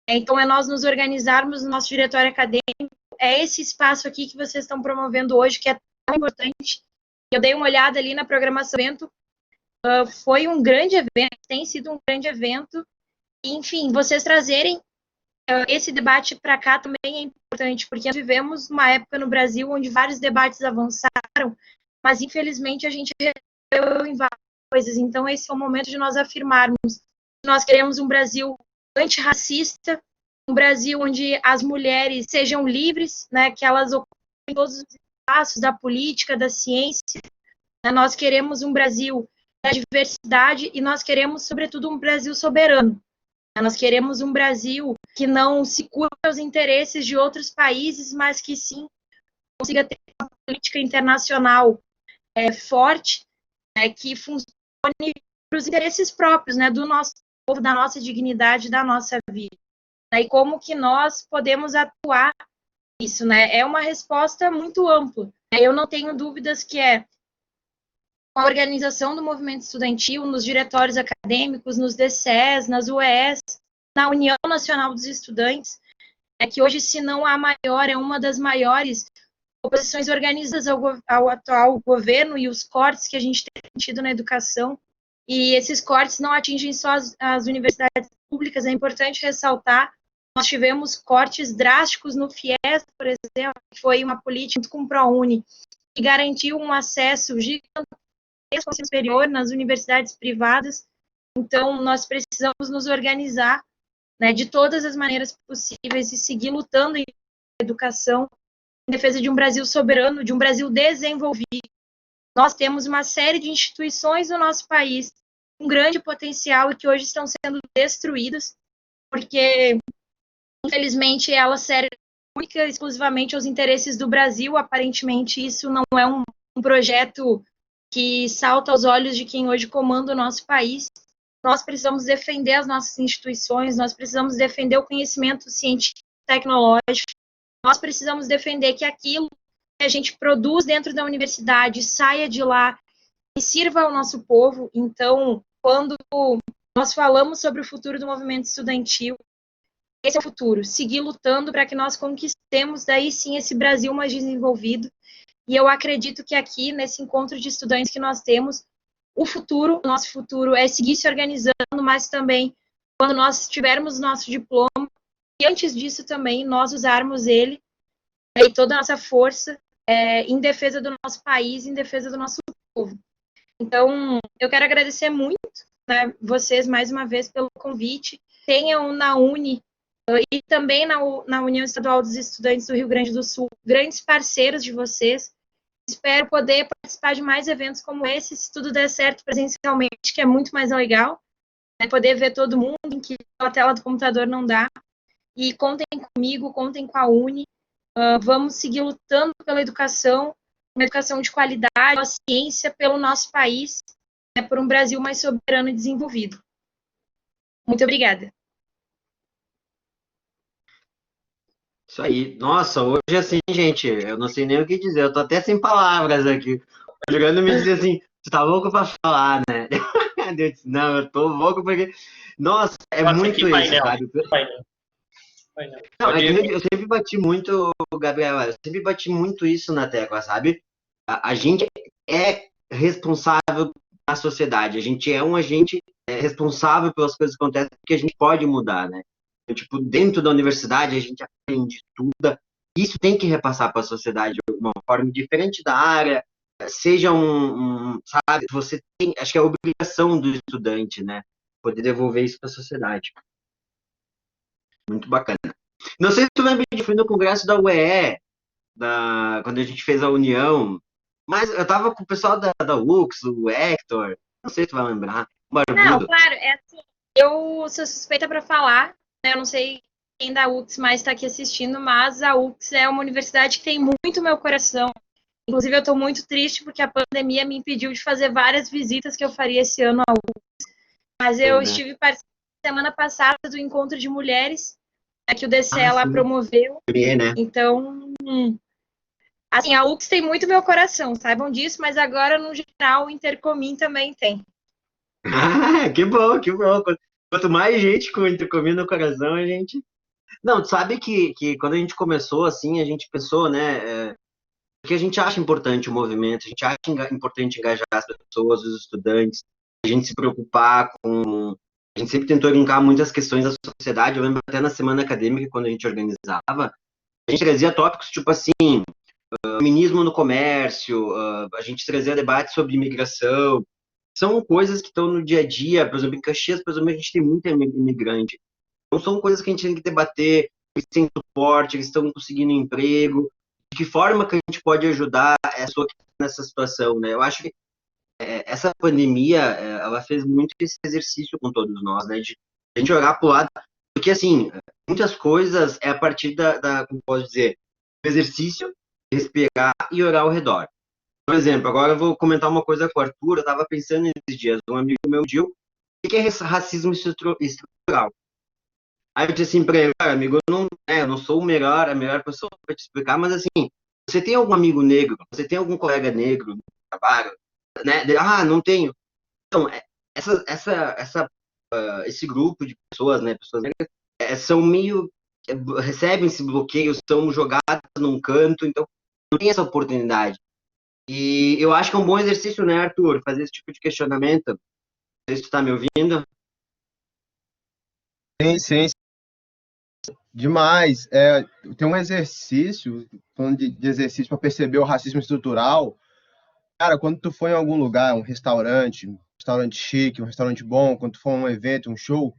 então é nós nos organizarmos no nosso diretório acadêmico, é esse espaço aqui que vocês estão promovendo hoje, que é tão importante. Eu dei uma olhada ali na programação do evento, foi um grande evento, tem sido um grande evento, e, enfim, vocês trazerem esse debate para cá também é importante, porque nós vivemos uma época no Brasil onde vários debates avançaram, mas infelizmente a gente recebeu em várias coisas. Então esse é o momento de nós afirmarmos que nós queremos um Brasil antirracista, um Brasil onde as mulheres sejam livres, né, que elas ocupem todos os espaços da política, da ciência. Nós queremos um Brasil da diversidade, e nós queremos, sobretudo, um Brasil soberano. Nós queremos um Brasil que não se curva aos interesses de outros países, mas que sim consiga ter uma política internacional forte, que funcione para os interesses próprios, né, do nosso povo, da nossa dignidade, da nossa vida. E como que nós podemos atuar nisso, né? É uma resposta muito ampla. Eu não tenho dúvidas que a organização do movimento estudantil nos diretórios acadêmicos, nos DCEs, nas UES, na União Nacional dos Estudantes, que hoje, se não a maior, é uma das maiores oposições organizadas ao atual governo e os cortes que a gente tem tido na educação. E esses cortes não atingem só as universidades públicas, é importante ressaltar, Nós tivemos cortes drásticos no FIES, por exemplo, que foi uma política junto com o ProUni, que garantiu um acesso gigantesco ao ensino superior nas universidades privadas. Então, nós precisamos nos organizar, né, de todas as maneiras possíveis e seguir lutando em educação, em defesa de um Brasil soberano, de um Brasil desenvolvido. Nós temos uma série de instituições no nosso país com grande potencial e que hoje estão sendo destruídas, porque, infelizmente, elas servem única e exclusivamente aos interesses do Brasil. Aparentemente, isso não é um projeto que salta aos olhos de quem hoje comanda o nosso país. Nós precisamos defender as nossas instituições, nós precisamos defender o conhecimento científico e tecnológico, nós precisamos defender que aquilo que a gente produz dentro da universidade saia de lá e sirva ao nosso povo. Então, quando nós falamos sobre o futuro do movimento estudantil, esse é o futuro, seguir lutando para que nós conquistemos daí sim esse Brasil mais desenvolvido. E eu acredito que aqui, nesse encontro de estudantes que nós temos, o nosso futuro é seguir se organizando, mas também, quando nós tivermos nosso diploma, e antes disso também, nós usarmos ele e toda a nossa força em defesa do nosso país, em defesa do nosso povo. Então, eu quero agradecer muito, né, vocês, mais uma vez, pelo convite. Tenham na Uni e também na União Estadual dos Estudantes do Rio Grande do Sul grandes parceiros de vocês. Espero poder participar de mais eventos como esse, se tudo der certo presencialmente, que é muito mais legal, né, poder ver todo mundo, em que a tela do computador não dá. E contem comigo, contem com a Uni. Vamos seguir lutando pela educação, uma educação de qualidade, pela ciência, pelo nosso país, né, por um Brasil mais soberano e desenvolvido. Muito obrigada. Isso aí. Nossa, hoje assim, gente, eu não sei nem o que dizer. Eu tô até sem palavras aqui. O Juliano me disse assim, tu tá louco pra falar, né? Eu disse, não, eu tô louco porque... Nossa, é muito isso, painel, sabe? Painel. Não, é que eu sempre bati muito, Gabriela, eu sempre bati muito isso na tecla, sabe? A gente é responsável na sociedade, a gente é um agente responsável pelas coisas que acontecem, porque a gente pode mudar, né? Então, tipo, dentro da universidade a gente aprende, estuda, isso tem que repassar para a sociedade de uma forma diferente da área, seja sabe, você tem, acho que é a obrigação do estudante, né? Poder devolver isso para a sociedade. Muito bacana. Não sei se tu lembra de fui no congresso da UE, quando a gente fez a união, mas eu tava com o pessoal da UX, o Hector, não sei se tu vai lembrar, o Não, Barbudo. claro, é assim, eu sou suspeita para falar, né, eu não sei quem da UX mais está aqui assistindo, mas a UX é uma universidade que tem muito meu coração. Inclusive, eu estou muito triste porque a pandemia me impediu de fazer várias visitas que eu faria esse ano à UX. Mas eu estive participando semana passada do encontro de mulheres, né, que o DCE lá promoveu. Né? Então, assim, a UX tem muito meu coração, saibam disso, mas agora, no geral, o Intercomim também tem. Que bom, que bom. Quanto mais gente com Intercomim no coração, a gente... Não, tu sabe que quando a gente começou, assim, a gente pensou, né, que a gente acha importante o movimento, a gente acha importante engajar as pessoas, os estudantes, a gente se preocupar com... A gente sempre tentou linkar muitas questões da sociedade. Eu lembro até na semana acadêmica, quando a gente organizava, a gente trazia tópicos tipo assim, feminismo no comércio, a gente trazia debates sobre imigração. São coisas que estão no dia a dia. Por exemplo, em Caxias, por exemplo, a gente tem muita imigrante. Então, são coisas que a gente tem que debater. Eles têm suporte, eles estão conseguindo emprego. De que forma que a gente pode ajudar essa pessoa que está nessa situação, né? Eu acho que essa pandemia, ela fez muito esse exercício com todos nós, né? De a gente olhar para o lado. Porque, assim, muitas coisas é a partir como posso dizer, do exercício, respirar e olhar ao redor. Por exemplo, agora eu vou comentar uma coisa com o Arthur. Eu estava pensando nesses dias, um amigo meu disse, o que é racismo estrutural? Aí eu disse assim para ele, amigo, eu não sou a melhor pessoa para te explicar, mas assim, você tem algum amigo negro? Você tem algum colega negro no trabalho? Né? Não tenho. Então, esse grupo de pessoas, né, pessoas negras, são meio, recebem esse bloqueio, são jogadas num canto, então não tem essa oportunidade. E eu acho que é um bom exercício, né, Arthur, fazer esse tipo de questionamento. Não sei se tu tá me ouvindo. Sim, sim. Demais. Tem um exercício, falando de exercício para perceber o racismo estrutural. Cara, quando tu for em algum lugar, um restaurante chique, um restaurante bom, quando tu for a um evento, um show,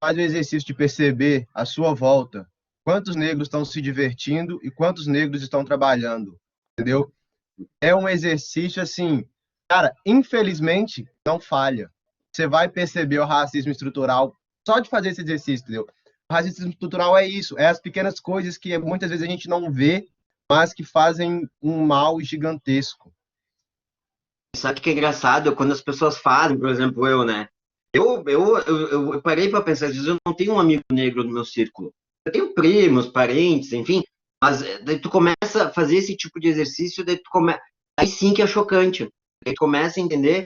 faz o exercício de perceber à sua volta quantos negros estão se divertindo e quantos negros estão trabalhando, entendeu? É um exercício assim, cara, infelizmente não falha. Você vai perceber o racismo estrutural só de fazer esse exercício, entendeu? O racismo estrutural é isso, é as pequenas coisas que muitas vezes a gente não vê, mas que fazem um mal gigantesco. Sabe o que é engraçado? Quando as pessoas fazem, por exemplo, eu, né? Eu parei para pensar, às vezes eu não tenho um amigo negro no meu círculo. Eu tenho primos, parentes, enfim, mas daí tu começa a fazer esse tipo de exercício, aí sim que é chocante. Aí tu começa a entender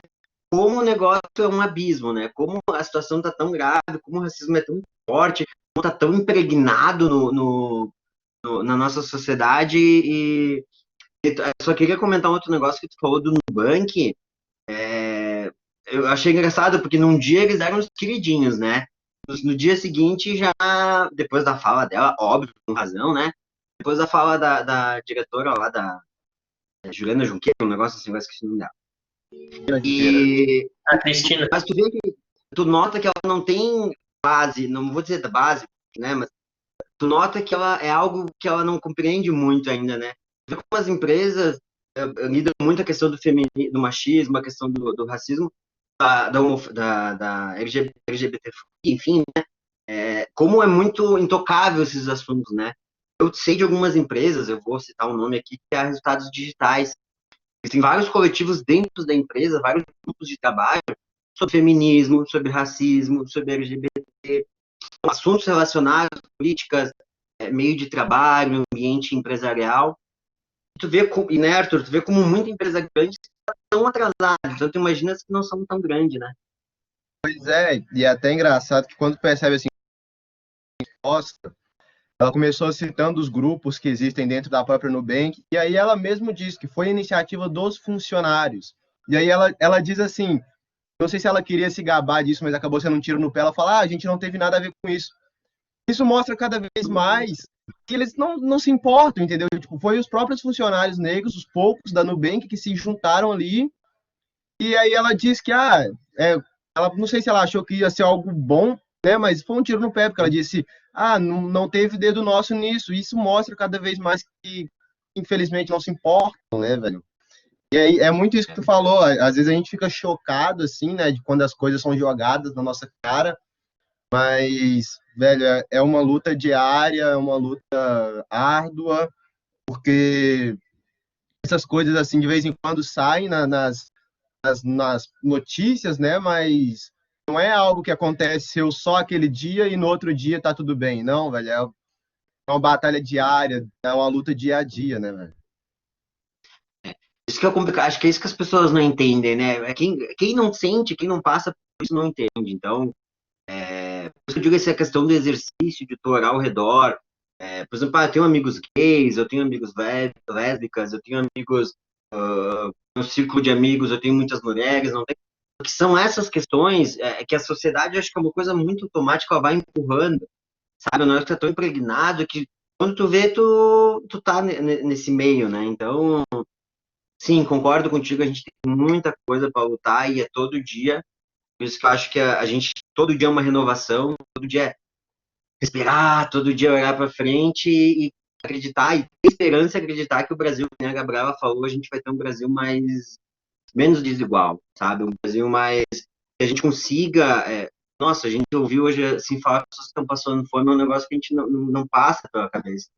como o negócio é um abismo, né? Como a situação tá tão grave, como o racismo é tão forte, como tá tão impregnado na nossa sociedade eu só queria comentar um outro negócio que tu falou do Nubank. Eu achei engraçado, porque num dia eles eram os queridinhos, né? No dia seguinte, já, depois da fala dela, óbvio, com razão, né? Depois da fala da diretora lá, da Juliana Junqueira, um negócio assim, eu esqueci o nome dela. A Cristina. Mas tu vê que, tu nota que ela não tem base, não vou dizer da base, né? Mas tu nota que ela é algo que ela não compreende muito ainda, né? Tu vê como as empresas lidam muito a questão do feminismo, do machismo, a questão do racismo, da LGBT, enfim, né? Como é muito intocável esses assuntos, né? Eu sei de algumas empresas, eu vou citar um nome aqui, que é Resultados Digitais. Existem vários coletivos dentro da empresa, vários grupos de trabalho sobre feminismo, sobre racismo, sobre LGBT, assuntos relacionados a políticas, meio de trabalho, ambiente empresarial. Tu vê, e né, Arthur, tu vê como muita empresa grande está tão atrasada, então tu imagina que não são tão grandes, né? Pois é, e é até engraçado que quando percebe assim, resposta, ela começou citando os grupos que existem dentro da própria Nubank, e aí ela mesmo diz que foi iniciativa dos funcionários. E aí ela diz assim, não sei se ela queria se gabar disso, mas acabou sendo um tiro no pé, ela fala, a gente não teve nada a ver com isso. Isso mostra cada vez mais que eles não se importam, entendeu? Tipo, foi os próprios funcionários negros, os poucos da Nubank, que se juntaram ali, e aí ela diz que, ela, não sei se ela achou que ia ser algo bom, né, mas foi um tiro no pé, porque ela disse, não teve dedo nosso nisso. Isso mostra cada vez mais que, infelizmente, não se importam, né, velho? E aí é muito isso que tu falou, às vezes a gente fica chocado, assim, né, de quando as coisas são jogadas na nossa cara, mas, velho, é uma luta diária, é uma luta árdua, porque essas coisas, assim, de vez em quando saem nas notícias, né? Mas não é algo que aconteceu só aquele dia e no outro dia tá tudo bem, não, velho. É uma batalha diária, é uma luta dia a dia, né, velho? Isso que é complicado, acho que é isso que as pessoas não entendem, né? Quem não sente, quem não passa por isso não entende. Então, por isso que eu digo essa questão do exercício, de tu olhar ao redor. Por exemplo, eu tenho amigos gays, eu tenho amigos lésbicas, eu tenho amigos, no círculo de amigos, eu tenho muitas mulheres, não tem. Que são essas questões que a sociedade, acho que é uma coisa muito automática, ela vai empurrando, sabe? Nós tá tão impregnado que quando tu vê, tu tá nesse meio, né? Então, sim, concordo contigo, a gente tem muita coisa para lutar e é todo dia. Por isso que eu acho que a gente, todo dia é uma renovação, todo dia é respirar, todo dia olhar para frente e acreditar, e ter esperança e acreditar que o Brasil, como a Gabriela falou, a gente vai ter um Brasil menos desigual, sabe? Um Brasil mais que a gente consiga. Nossa, a gente ouviu hoje assim falar que as pessoas que estão passando fome é um negócio que a gente não passa pela cabeça.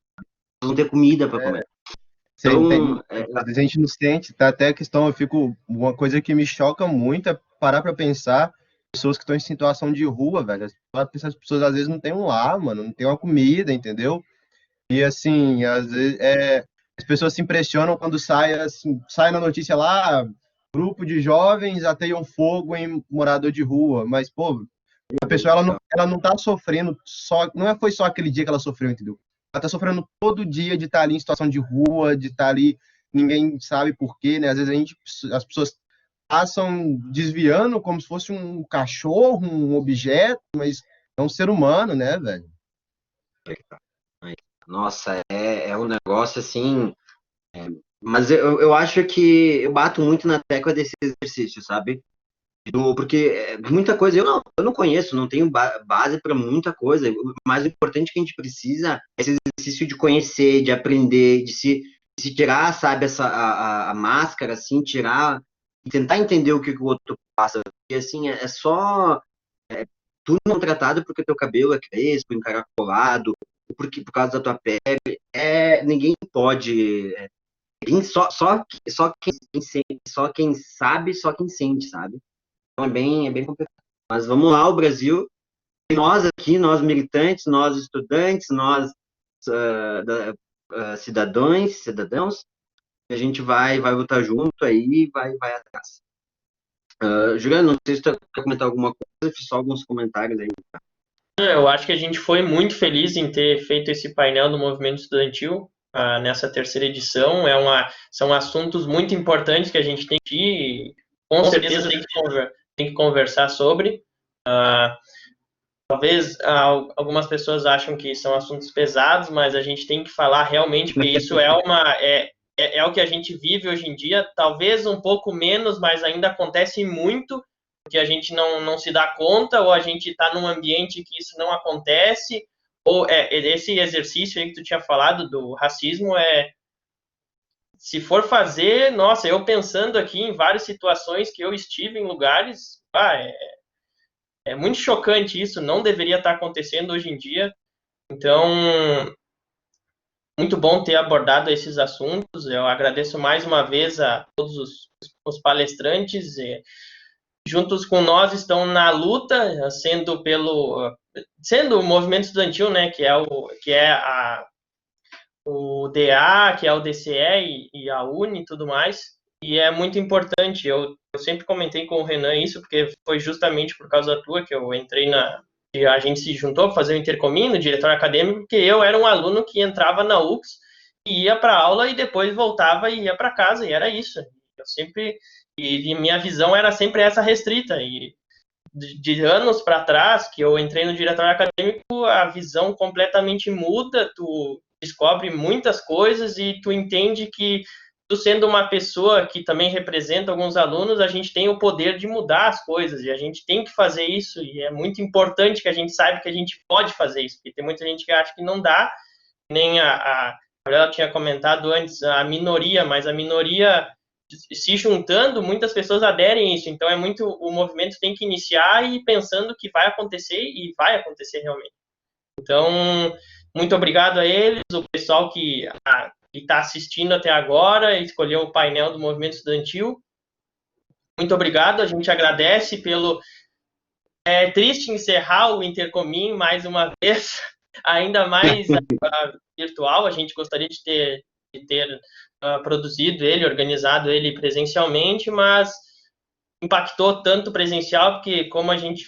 Não ter comida para comer. Então, às vezes a gente não sente, tá até a questão, uma coisa que me choca muito é parar pra pensar, pessoas que estão em situação de rua, velho, as pessoas às vezes não têm um lar, mano, não tem uma comida, entendeu? E assim, às vezes, as pessoas se impressionam quando sai na notícia lá, grupo de jovens ateiam fogo em morador de rua, mas, pô, a pessoa, ela não tá sofrendo só, foi só aquele dia que ela sofreu, entendeu? Ela tá sofrendo todo dia de estar ali em situação de rua, de estar ali, ninguém sabe por quê, né? Às vezes as pessoas passam desviando como se fosse um cachorro, um objeto, mas é um ser humano, né, velho? Nossa, é um negócio assim. Mas eu acho que eu bato muito na tecla desse exercício, sabe? Porque muita coisa eu não conheço, não tenho base para muita coisa. O mais importante que a gente precisa é esse exercício de conhecer, de aprender, de se tirar, sabe, a máscara, assim, tirar e tentar entender o que o outro passa. Porque, assim, é só tu não tratado porque teu cabelo é crespo, encaracolado, ou porque, por causa da tua pele. Ninguém pode. Só quem sabe, só quem sente, sabe? Então é bem complicado. Mas vamos lá, o Brasil, nós aqui, nós militantes, nós estudantes, nós cidadãos, a gente vai lutar junto aí e vai atrás. Juliano, não sei se tu quer comentar alguma coisa, fiz só alguns comentários aí. Eu acho que a gente foi muito feliz em ter feito esse painel do movimento estudantil nessa terceira edição. São assuntos muito importantes que a gente tem que, com certeza, tem que conversar sobre. Talvez algumas pessoas acham que são assuntos pesados, mas a gente tem que falar realmente, porque isso é o que a gente vive hoje em dia. Talvez um pouco menos, mas ainda acontece muito, porque a gente não se dá conta, ou a gente está num ambiente que isso não acontece, ou esse exercício aí que tu tinha falado do racismo, se for fazer, nossa, eu pensando aqui em várias situações que eu estive em lugares, é muito chocante isso, não deveria estar acontecendo hoje em dia. Então, muito bom ter abordado esses assuntos. Eu agradeço mais uma vez a todos os palestrantes. Juntos com nós estão na luta, sendo o movimento estudantil, né, que é o DA, que é o DCE e a UNE e tudo mais. E é muito importante. Eu sempre comentei com o Renan isso, porque foi justamente por causa da tua que eu entrei que a gente se juntou para fazer o intercomin no diretório acadêmico, porque eu era um aluno que entrava na UX e ia para aula e depois voltava e ia para casa, e era isso. E minha visão era sempre essa restrita, e de anos para trás, que eu entrei no diretório acadêmico, a visão completamente muda, tu descobre muitas coisas e tu entende que tu sendo uma pessoa que também representa alguns alunos, a gente tem o poder de mudar as coisas, e a gente tem que fazer isso, e é muito importante que a gente saiba que a gente pode fazer isso, porque tem muita gente que acha que não dá, nem a Gabriela tinha comentado antes, a minoria, mas a minoria se juntando, muitas pessoas aderem a isso, então o movimento tem que iniciar e pensando que vai acontecer, e vai acontecer realmente. Então, muito obrigado a eles, o pessoal que está assistindo até agora, escolheu o painel do movimento estudantil. Muito obrigado, a gente agradece pelo... É triste encerrar o Intercomin mais uma vez, ainda mais virtual, a gente gostaria de ter produzido ele, organizado ele presencialmente, mas impactou tanto presencial, porque como a gente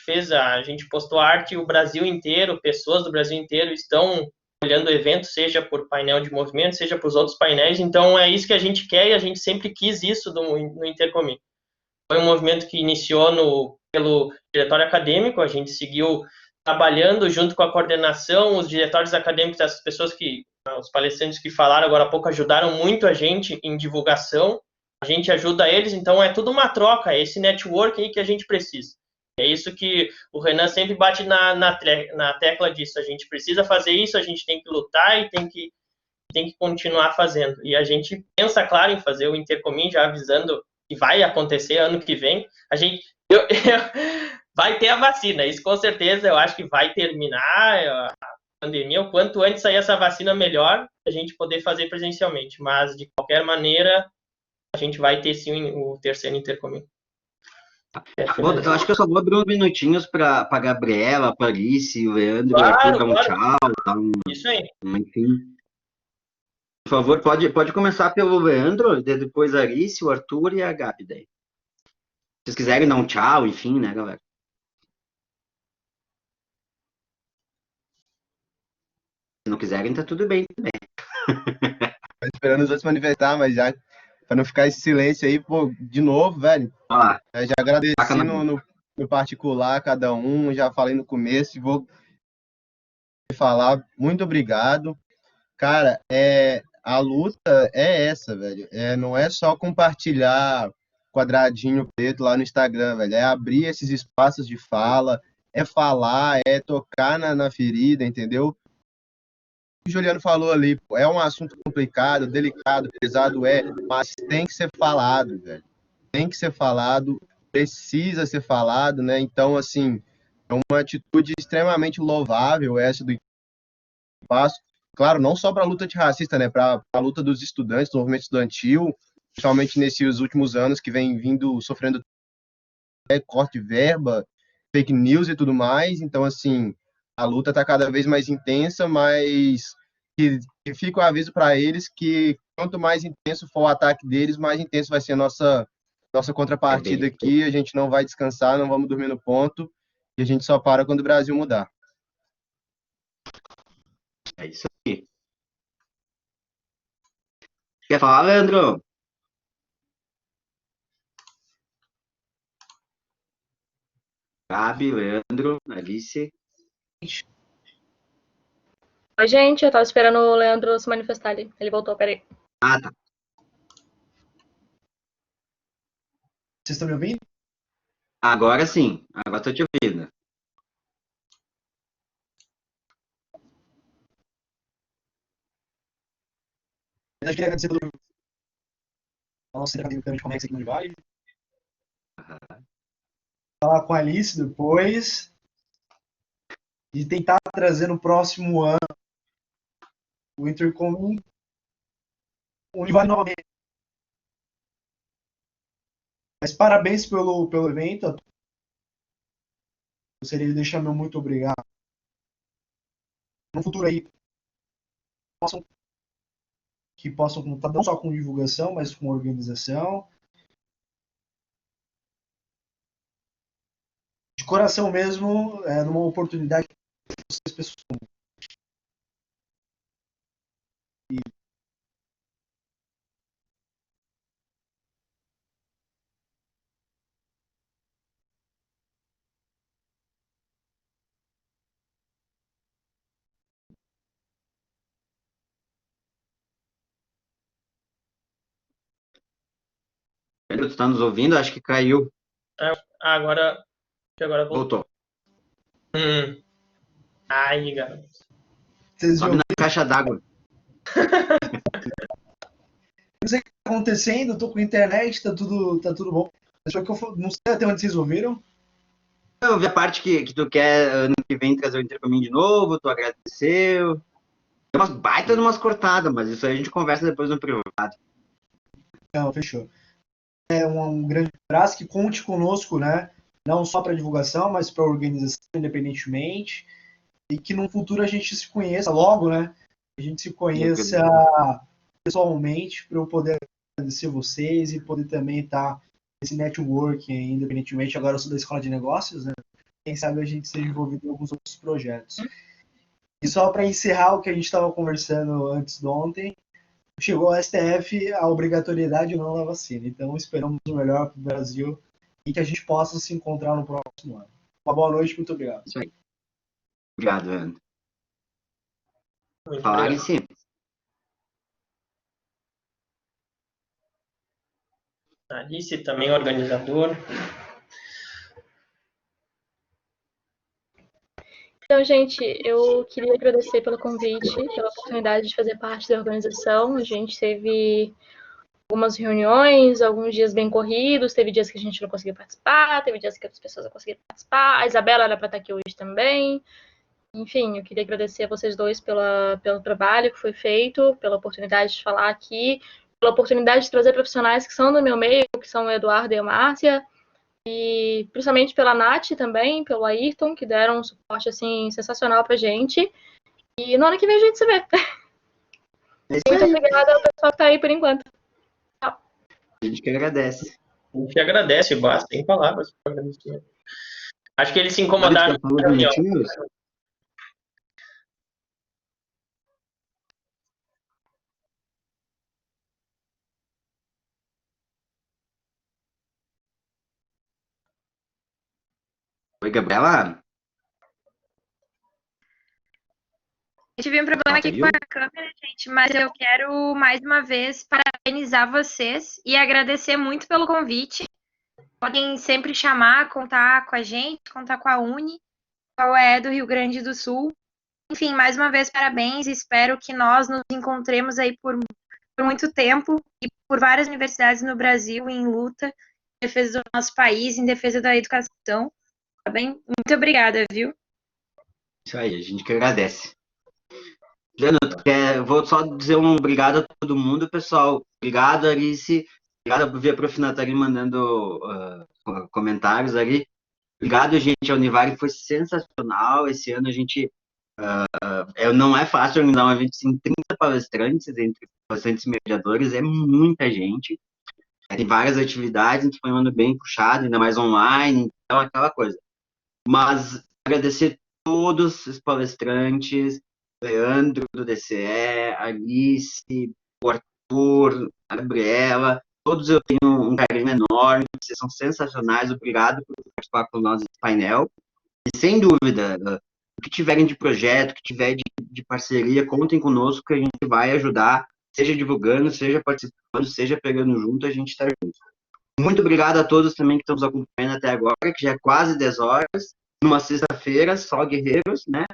postou arte, o Brasil inteiro, pessoas do Brasil inteiro estão olhando o evento, seja por painel de movimento, seja por outros painéis, então é isso que a gente quer e a gente sempre quis isso no Intercomin. Foi um movimento que iniciou pelo diretório acadêmico, a gente seguiu trabalhando junto com a coordenação, os diretórios acadêmicos, as pessoas os palestrantes que falaram agora há pouco ajudaram muito a gente em divulgação, a gente ajuda eles, então é tudo uma troca, é esse network aí que a gente precisa. É isso que o Renan sempre bate na tecla disso, a gente precisa fazer isso, a gente tem que lutar e tem que continuar fazendo. E a gente pensa, claro, em fazer o Intercomin, já avisando que vai acontecer ano que vem. Vai ter a vacina, isso com certeza, eu acho que vai terminar a pandemia, o quanto antes sair essa vacina, melhor a gente poder fazer presencialmente, mas de qualquer maneira, a gente vai ter sim o terceiro Intercomin. Eu acho que eu só vou abrir uns minutinhos para a Gabriela, para Alice, o Leandro, o Arthur, dar um tchau, isso aí. Enfim. Por favor, pode começar pelo Leandro, depois a Alice, o Arthur e a Gabi daí. Se vocês quiserem dar um tchau, enfim, né, galera? Se não quiserem, tá tudo bem também. Tô esperando os outros manifestar, mas já, pra não ficar esse silêncio aí, pô, de novo, velho. Já agradeci no particular cada um, já falei no começo e vou falar. Muito obrigado. Cara, a luta é essa, velho. Não é só compartilhar quadradinho preto lá no Instagram, velho. É abrir esses espaços de fala, é falar, é tocar na ferida, entendeu? O Juliano falou ali, pô, é um assunto complicado, delicado, pesado, mas tem que ser falado, velho. Tem que ser falado, precisa ser falado, né? Então, assim, é uma atitude extremamente louvável essa do espaço. Claro, não só para a luta antirracista, né? Para a luta dos estudantes, do movimento estudantil, principalmente nesses últimos anos que vem vindo sofrendo corte de verba, fake news e tudo mais. Então, assim, a luta está cada vez mais intensa, mas que fica o aviso para eles que quanto mais intenso for o ataque deles, mais intenso vai ser a nossa É bem contrapartida isso. aqui. A gente não vai descansar, não vamos dormir no ponto, e a gente só para quando o Brasil mudar. É isso aí. Quer falar, Leandro? Gabi, Leandro, Alice. Oi, gente, eu tava esperando o Leandro se manifestar ali. Ele voltou, peraí. Ah, tá. Vocês estão me ouvindo? Agora sim. Agora tô te ouvindo. Eu queria agradecer pelo nosso academicamente Comex aqui no Vale. Falar com a Alice depois e tentar trazer no próximo ano o Intercom Univale novamente. Mas parabéns pelo evento. Gostaria de deixar meu muito obrigado. No futuro aí, que possam contar não só com divulgação, mas com organização. De coração mesmo, numa oportunidade que vocês pessoas. Leandro, tu tá nos ouvindo? Acho que caiu. Agora voltou. Voltou. Ai, garoto. Vocês Sobe viram? na caixa d'água. Não sei o que está acontecendo, eu tô com internet, tá tudo bom. Só que eu não sei até onde vocês ouviram. Eu vi a parte que tu quer ano que vem trazer o Inter pra mim de novo, tu agradeceu. Tem umas baita de umas cortadas, mas isso aí a gente conversa depois no privado. Não, fechou. Um grande abraço, que conte conosco, né? Não só para divulgação, mas para organização independentemente. E que no futuro a gente se conheça logo, né? A gente se conheça pessoalmente para eu poder agradecer vocês e poder também estar nesse networking aí, independentemente. Agora eu sou da Escola de Negócios, né? Quem sabe a gente seja envolvido em alguns outros projetos. E só para encerrar o que a gente estava conversando antes de ontem, chegou ao STF a obrigatoriedade ou não da vacina. Então esperamos o melhor para o Brasil e que a gente possa se encontrar no próximo ano. Uma boa noite, muito obrigado. Isso aí. Obrigado, Leandro. Muito Falar em obrigado. si. Alice também organizador. Então, gente, eu queria agradecer pelo convite, pela oportunidade de fazer parte da organização. A gente teve algumas reuniões, alguns dias bem corridos, teve dias que a gente não conseguiu participar, teve dias que outras pessoas não conseguiram participar. A Isabela era para estar aqui hoje também. Enfim, eu queria agradecer a vocês dois pelo trabalho que foi feito, pela oportunidade de falar aqui, pela oportunidade de trazer profissionais que são do meu meio, que são o Eduardo e a Márcia, e principalmente pela Nath também, pelo Ayrton, que deram um suporte assim sensacional pra gente. E no ano que vem a gente se vê. Muito obrigada ao pessoal que tá aí por enquanto. A gente que agradece. A gente agradece, basta, tem palavras para agradecer. Acho que eles se Sabe que incomodaram tu com falou a de reunião. motivos? Oi, Gabriela? Eu tive um problema aqui Viu? com a câmera, gente, mas eu quero mais uma vez parabenizar vocês e agradecer muito pelo convite. Podem sempre chamar, contar com a gente, contar com a Uni, qual é do Rio Grande do Sul. Enfim, mais uma vez, parabéns. Espero que nós nos encontremos aí por muito tempo e por várias universidades no Brasil em luta em defesa do nosso país, em defesa da educação. Tá bem? Muito obrigada, viu? Isso aí, a gente que agradece. Juliana, vou só dizer um obrigado a todo mundo, pessoal. Obrigado, Alice. Obrigado por ver a Prof. Nathalie mandando comentários ali. Obrigado, gente. A Univari foi sensacional. Esse ano a gente. Não é fácil organizar um evento sem 30 palestrantes, entre palestrantes e mediadores, é muita gente. Tem várias atividades, a gente foi um ano bem puxado, ainda mais online, então aquela coisa. Mas agradecer todos os palestrantes, Leandro do DCE, Alice, o Arthur, a Gabriela, todos eu tenho um carinho enorme, vocês são sensacionais, obrigado por participar com nós desse painel. E sem dúvida, o que tiverem de projeto, o que tiver de parceria, contem conosco que a gente vai ajudar, seja divulgando, seja participando, seja pegando junto, a gente está junto. Muito obrigado a todos também que estão nos acompanhando até agora, que já é quase 10 horas, numa sexta-feira, só guerreiros, né?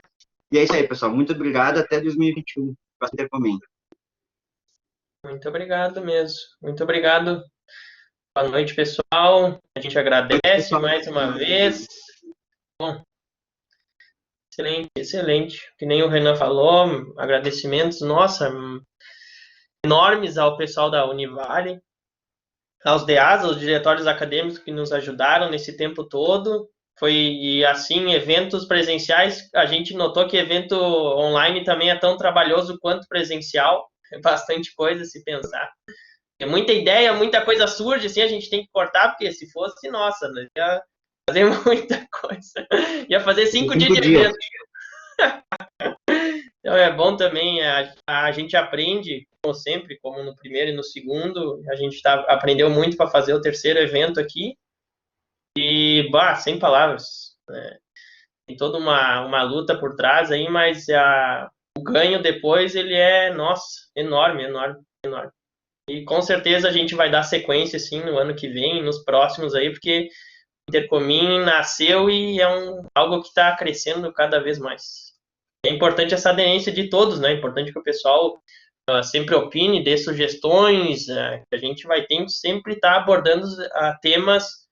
E é isso aí, pessoal. Muito obrigado. Até 2021. Próximo Intercomum. Muito obrigado mesmo. Muito obrigado. Boa noite, pessoal. A gente agradece mais uma vez. Bom, excelente, excelente. Que nem o Renan falou, agradecimentos, nossa, enormes ao pessoal da Univale, aos DAs, aos diretórios acadêmicos que nos ajudaram nesse tempo todo. E assim, eventos presenciais, a gente notou que evento online também é tão trabalhoso quanto presencial. É bastante coisa se pensar. É muita ideia, muita coisa surge, assim, a gente tem que cortar, porque se fosse, nossa, né, ia fazer muita coisa. Ia fazer 5 dias de evento. Então é bom também, a gente aprende, como sempre, como no primeiro e no segundo, a gente aprendeu muito para fazer o terceiro evento aqui. E, sem palavras. Né? Tem toda uma luta por trás aí, mas o ganho depois, ele é, nossa, enorme, enorme, enorme. E com certeza a gente vai dar sequência, assim, no ano que vem, nos próximos aí, porque o Intercomum nasceu e é algo que está crescendo cada vez mais. É importante essa aderência de todos, né? É importante que o pessoal sempre opine, dê sugestões, que a gente vai ter que sempre estar abordando temas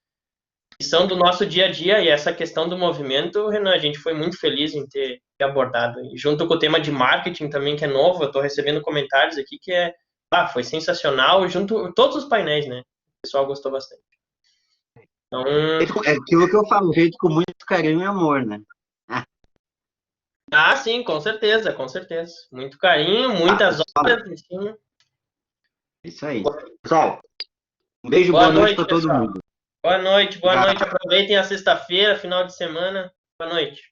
que são do nosso dia a dia, e essa questão do movimento, Renan, a gente foi muito feliz em ter abordado. E junto com o tema de marketing também, que é novo, eu estou recebendo comentários aqui que foi sensacional, junto todos os painéis, né? O pessoal gostou bastante. Então, é aquilo que eu falo, feito com muito carinho e amor, né? Sim, com certeza, com certeza. Muito carinho, muitas horas em cima. Isso aí. Pessoal, um beijo, boa noite para todo mundo. Boa noite, boa noite. Aproveitem a sexta-feira, final de semana. Boa noite.